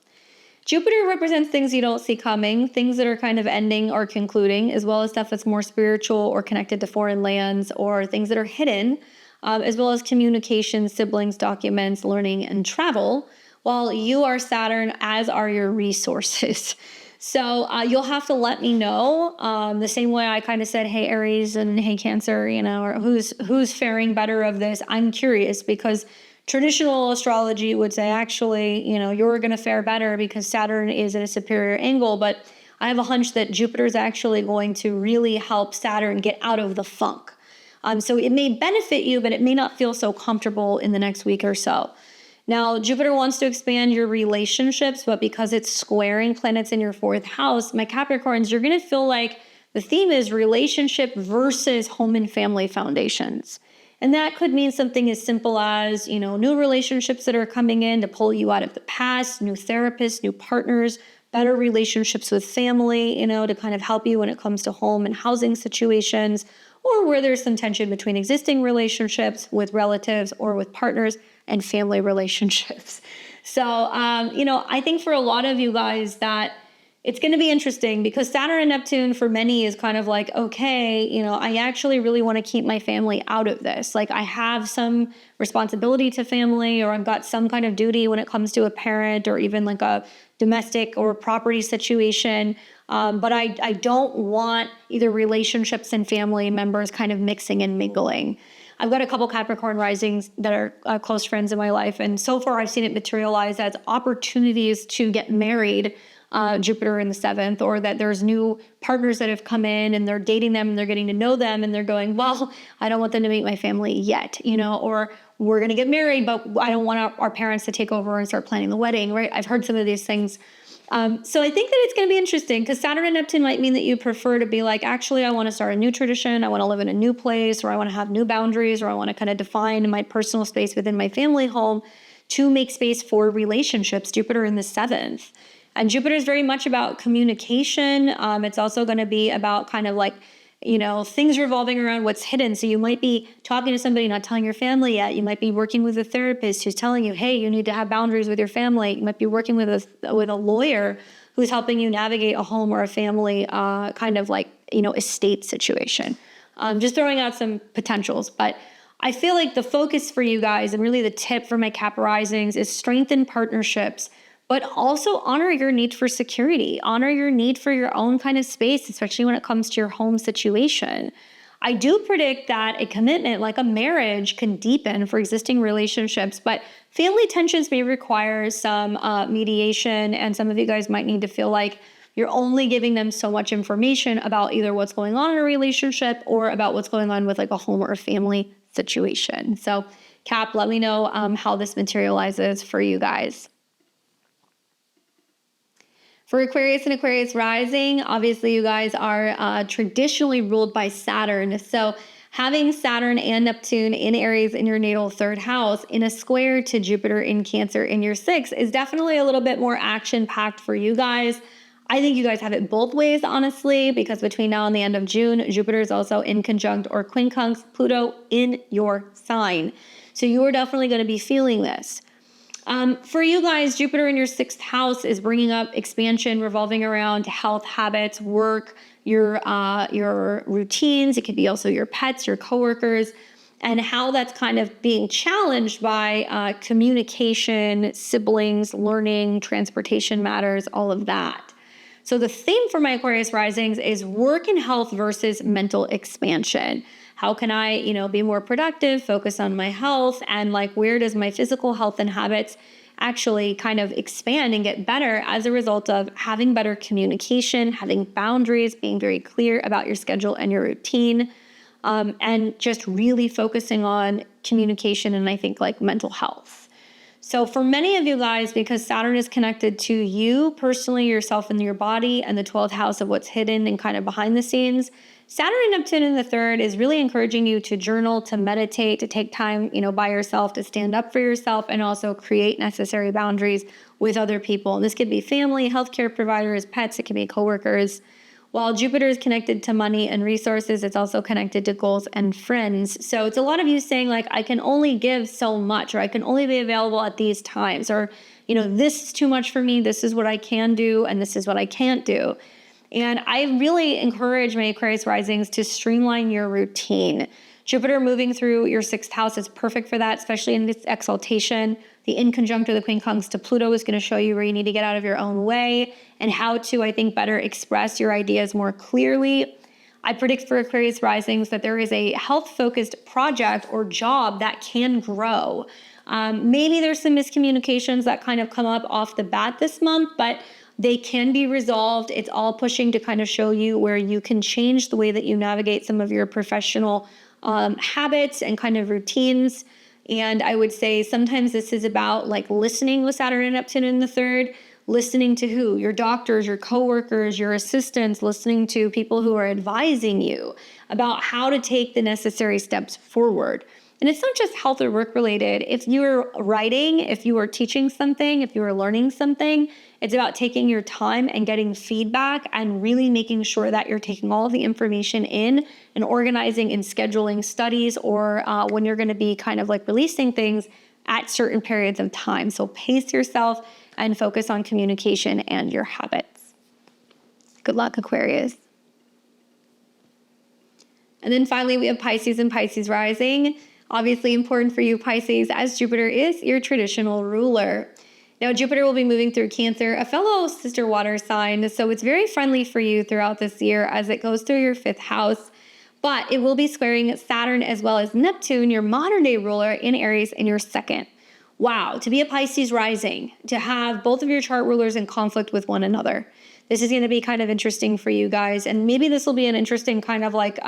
Speaker 1: Jupiter represents things you don't see coming, things that are kind of ending or concluding, as well as stuff that's more spiritual or connected to foreign lands, or things that are hidden, as well as communication, siblings, documents, learning, and travel, while you are Saturn, as are your resources. So you'll have to let me know, the same way I kind of said, hey, Aries and hey, Cancer, or who's faring better of this. I'm curious because traditional astrology would say, actually, you're going to fare better because Saturn is at a superior angle. But I have a hunch that Jupiter is actually going to really help Saturn get out of the funk. So it may benefit you, but it may not feel so comfortable in the next week or so. Now, Jupiter wants to expand your relationships, but because it's squaring planets in your 4th house, my Capricorns, you're going to feel like the theme is relationship versus home and family foundations. And that could mean something as simple as, new relationships that are coming in to pull you out of the past, new therapists, new partners, better relationships with family, to kind of help you when it comes to home and housing situations, or where there's some tension between existing relationships with relatives or with partners and family relationships. So, I think for a lot of you guys that it's going to be interesting because Saturn and Neptune for many is kind of like, okay, I actually really want to keep my family out of this. Like I have some responsibility to family, or I've got some kind of duty when it comes to a parent or even like a domestic or property situation. But I don't want either relationships and family members kind of mixing and mingling. I've got a couple Capricorn risings that are close friends in my life. And so far I've seen it materialize as opportunities to get married, Jupiter in the 7th, or that there's new partners that have come in and they're dating them and they're getting to know them and they're going, well, I don't want them to meet my family yet, or we're going to get married, but I don't want our parents to take over and start planning the wedding, right? I've heard some of these things. So I think that it's going to be interesting because Saturn and Neptune might mean that you prefer to be like, actually, I want to start a new tradition. I want to live in a new place, or I want to have new boundaries, or I want to kind of define my personal space within my family home to make space for relationships. Jupiter in the 7th. And Jupiter is very much about communication. It's also going to be about kind of like, things revolving around what's hidden. So you might be talking to somebody, not telling your family yet. You might be working with a therapist who's telling you, hey, you need to have boundaries with your family. You might be working with a lawyer who's helping you navigate a home or a family kind of like, estate situation. Just throwing out some potentials. But I feel like the focus for you guys, and really the tip for my Cap risings, is strengthen partnerships, but also honor your need for security, honor your need for your own kind of space, especially when it comes to your home situation. I do predict that a commitment like a marriage can deepen for existing relationships, but family tensions may require some mediation, and some of you guys might need to feel like you're only giving them so much information about either what's going on in a relationship or about what's going on with like a home or a family situation. So Cap, let me know how this materializes for you guys. For Aquarius and Aquarius rising, obviously you guys are traditionally ruled by Saturn. So having Saturn and Neptune in Aries in your natal 3rd house in a square to Jupiter in Cancer in your 6th is definitely a little bit more action-packed for you guys. I think you guys have it both ways, honestly, because between now and the end of June, Jupiter is also in conjunct or quincunx Pluto in your sign. So you are definitely going to be feeling this. For you guys, Jupiter in your 6th house is bringing up expansion revolving around health, habits, work, your routines. It could be also your pets, your coworkers, and how that's kind of being challenged by communication, siblings, learning, transportation matters, all of that. So the theme for my Aquarius risings is work and health versus mental expansion. How can I, be more productive, focus on my health, and like where does my physical health and habits actually kind of expand and get better as a result of having better communication, having boundaries, being very clear about your schedule and your routine, and just really focusing on communication and I think like mental health. So for many of you guys, because Saturn is connected to you personally, yourself and your body, and the 12th house of what's hidden and kind of behind the scenes, Saturn and Neptune in the 3rd is really encouraging you to journal, to meditate, to take time, by yourself, to stand up for yourself, and also create necessary boundaries with other people. And this could be family, healthcare providers, pets, it can be coworkers. While Jupiter is connected to money and resources, it's also connected to goals and friends. So it's a lot of you saying like, I can only give so much, or I can only be available at these times, or, this is too much for me. This is what I can do, and this is what I can't do. And I really encourage my Aquarius risings to streamline your routine. Jupiter moving through your 6th house is perfect for that, especially in this exaltation. The in conjunct of the quincunx to Pluto is going to show you where you need to get out of your own way and how to, I think, better express your ideas more clearly. I predict for Aquarius risings that there is a health-focused project or job that can grow. Maybe there's some miscommunications that kind of come up off the bat this month, but they can be resolved. It's all pushing to kind of show you where you can change the way that you navigate some of your professional habits and kind of routines. And I would say sometimes this is about like listening with Saturn and Neptune in the third, listening to who? Your doctors, your coworkers, your assistants, listening to people who are advising you about how to take the necessary steps forward. And it's not just health or work related. If you're writing, if you are teaching something, if you are learning something, it's about taking your time and getting feedback and really making sure that you're taking all of the information in and organizing and scheduling studies or when you're going to be kind of like releasing things at certain periods of time. So pace yourself and focus on communication and your habits. Good luck, Aquarius. And then finally, we have Pisces and Pisces rising. Obviously important for you, Pisces, as Jupiter is your traditional ruler. Now, Jupiter will be moving through Cancer, a fellow sister water sign, so it's very friendly for you throughout this year as it goes through your 5th house, but it will be squaring Saturn as well as Neptune, your modern day ruler in Aries in your 2nd. Wow, to be a Pisces rising, to have both of your chart rulers in conflict with one another. This is going to be kind of interesting for you guys, and maybe this will be an interesting kind of like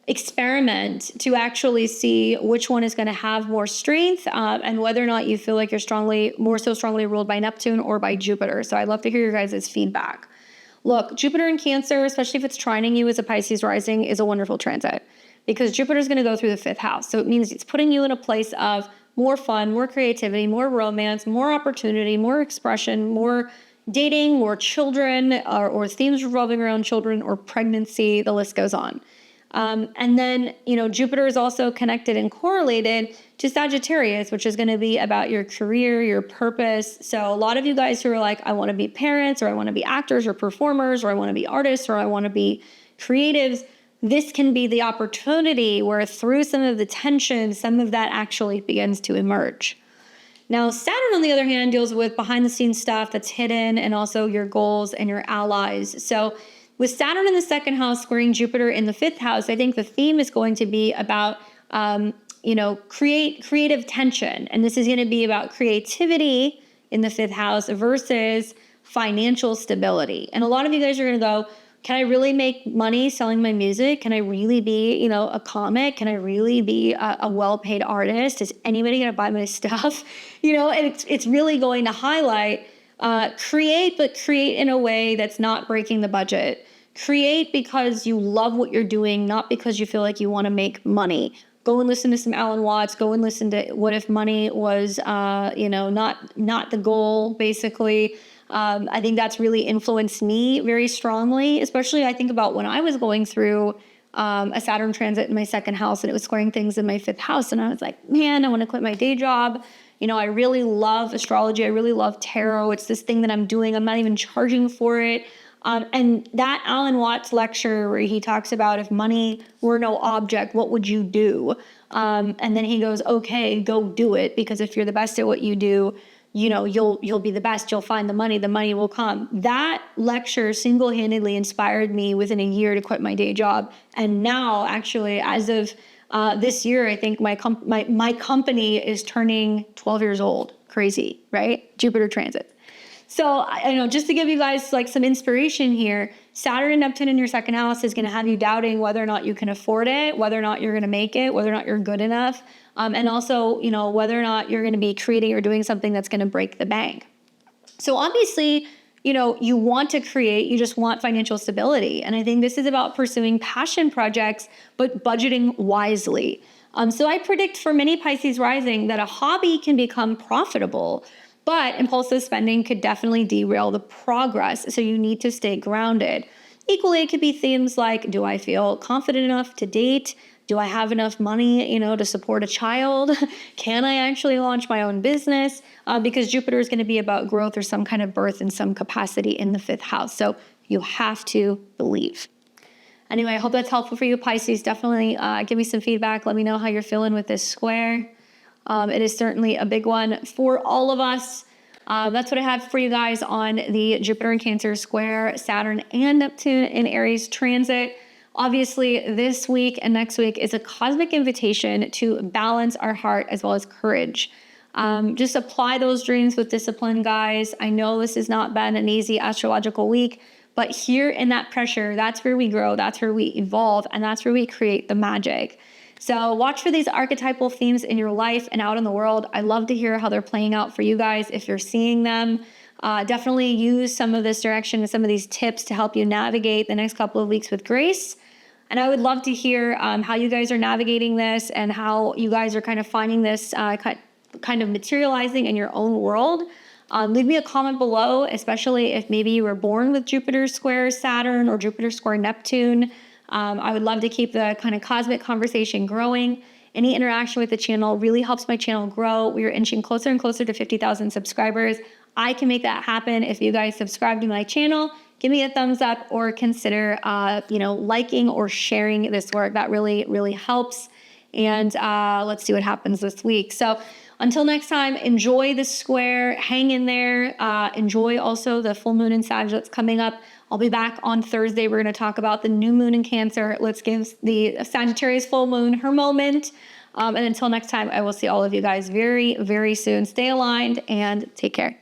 Speaker 1: experiment to actually see which one is going to have more strength and whether or not you feel like you're more so strongly ruled by Neptune or by Jupiter. So I'd love to hear your guys' feedback. Look, Jupiter in Cancer, especially if it's trining you as a Pisces rising, is a wonderful transit because Jupiter is going to go through the 5th house. So it means it's putting you in a place of more fun, more creativity, more romance, more opportunity, more expression, more dating, more children, or themes revolving around children or pregnancy. The list goes on. And then, Jupiter is also connected and correlated to Sagittarius, which is going to be about your career, your purpose. So a lot of you guys who are like, I want to be parents, or I want to be actors or performers, or I want to be artists, or I want to be creatives, this can be the opportunity where through some of the tension, some of that actually begins to emerge. Now, Saturn, on the other hand, deals with behind the scenes stuff that's hidden and also your goals and your allies. So with Saturn in the 2nd house squaring Jupiter in the 5th house, I think the theme is going to be about, creative tension. And this is going to be about creativity in the 5th house versus financial stability. And a lot of you guys are going to go, can I really make money selling my music? Can I really be, a comic? Can I really be a well-paid artist? Is anybody going to buy my stuff? And it's really going to highlight create, but create in a way that's not breaking the budget. Create because you love what you're doing, not because you feel like you want to make money. Go and listen to some Alan Watts. Go and listen to What If Money Was, not the goal, basically. I think that's really influenced me very strongly, especially I think about when I was going through a Saturn transit in my 2nd house and it was squaring things in my 5th house. And I was like, man, I want to quit my day job. I really love astrology. I really love tarot. It's this thing that I'm doing. I'm not even charging for it. And that Alan Watts lecture where he talks about if money were no object, what would you do? And then he goes, okay, go do it. Because if you're the best at what you do, you'll be the best. You'll find the money will come. That lecture single-handedly inspired me within a year to quit my day job. And now actually, as of this year, I think my company is turning 12 years old. Crazy, right? Jupiter transit. So I know, just to give you guys like some inspiration here, Saturn and Neptune in your 2nd house is going to have you doubting whether or not you can afford it, whether or not you're going to make it, whether or not you're good enough, and also, whether or not you're going to be creating or doing something that's going to break the bank. So obviously, you want to create, you just want financial stability. And I think this is about pursuing passion projects, but budgeting wisely. So I predict for many Pisces rising that a hobby can become profitable, but impulsive spending could definitely derail the progress. So you need to stay grounded. Equally, it could be themes like, do I feel confident enough to date? Do I have enough money, to support a child? Can I actually launch my own business? Because Jupiter is going to be about growth or some kind of birth in some capacity in the 5th house. So you have to believe. Anyway, I hope that's helpful for you, Pisces. Definitely give me some feedback. Let me know how you're feeling with this square. It is certainly a big one for all of us. That's what I have for you guys on the Jupiter and Cancer square, Saturn and Neptune in Aries transit. Obviously, this week and next week is a cosmic invitation to balance our heart as well as courage. Just apply those dreams with discipline, guys. I know this has not been an easy astrological week, but here in that pressure, that's where we grow, that's where we evolve, and that's where we create the magic. So watch for these archetypal themes in your life and out in the world. I love to hear how they're playing out for you guys if you're seeing them. Definitely use some of this direction and some of these tips to help you navigate the next couple of weeks with grace. And I would love to hear how you guys are navigating this and how you guys are kind of finding this kind of materializing in your own world. Leave me a comment below, especially if maybe you were born with Jupiter square Saturn or Jupiter square Neptune. I would love to keep the kind of cosmic conversation growing. Any interaction with the channel really helps my channel grow. We are inching closer and closer to 50,000 subscribers. I can make that happen if you guys subscribe to my channel, give me a thumbs up, or consider liking or sharing this work. That really, really helps. And let's see what happens this week. So until next time, enjoy the square, hang in there. Enjoy also the full moon in Sag that's coming up. I'll be back on Thursday. We're going to talk about the new moon in Cancer. Let's give the Sagittarius full moon her moment. And until next time, I will see all of you guys very, very soon. Stay aligned and take care.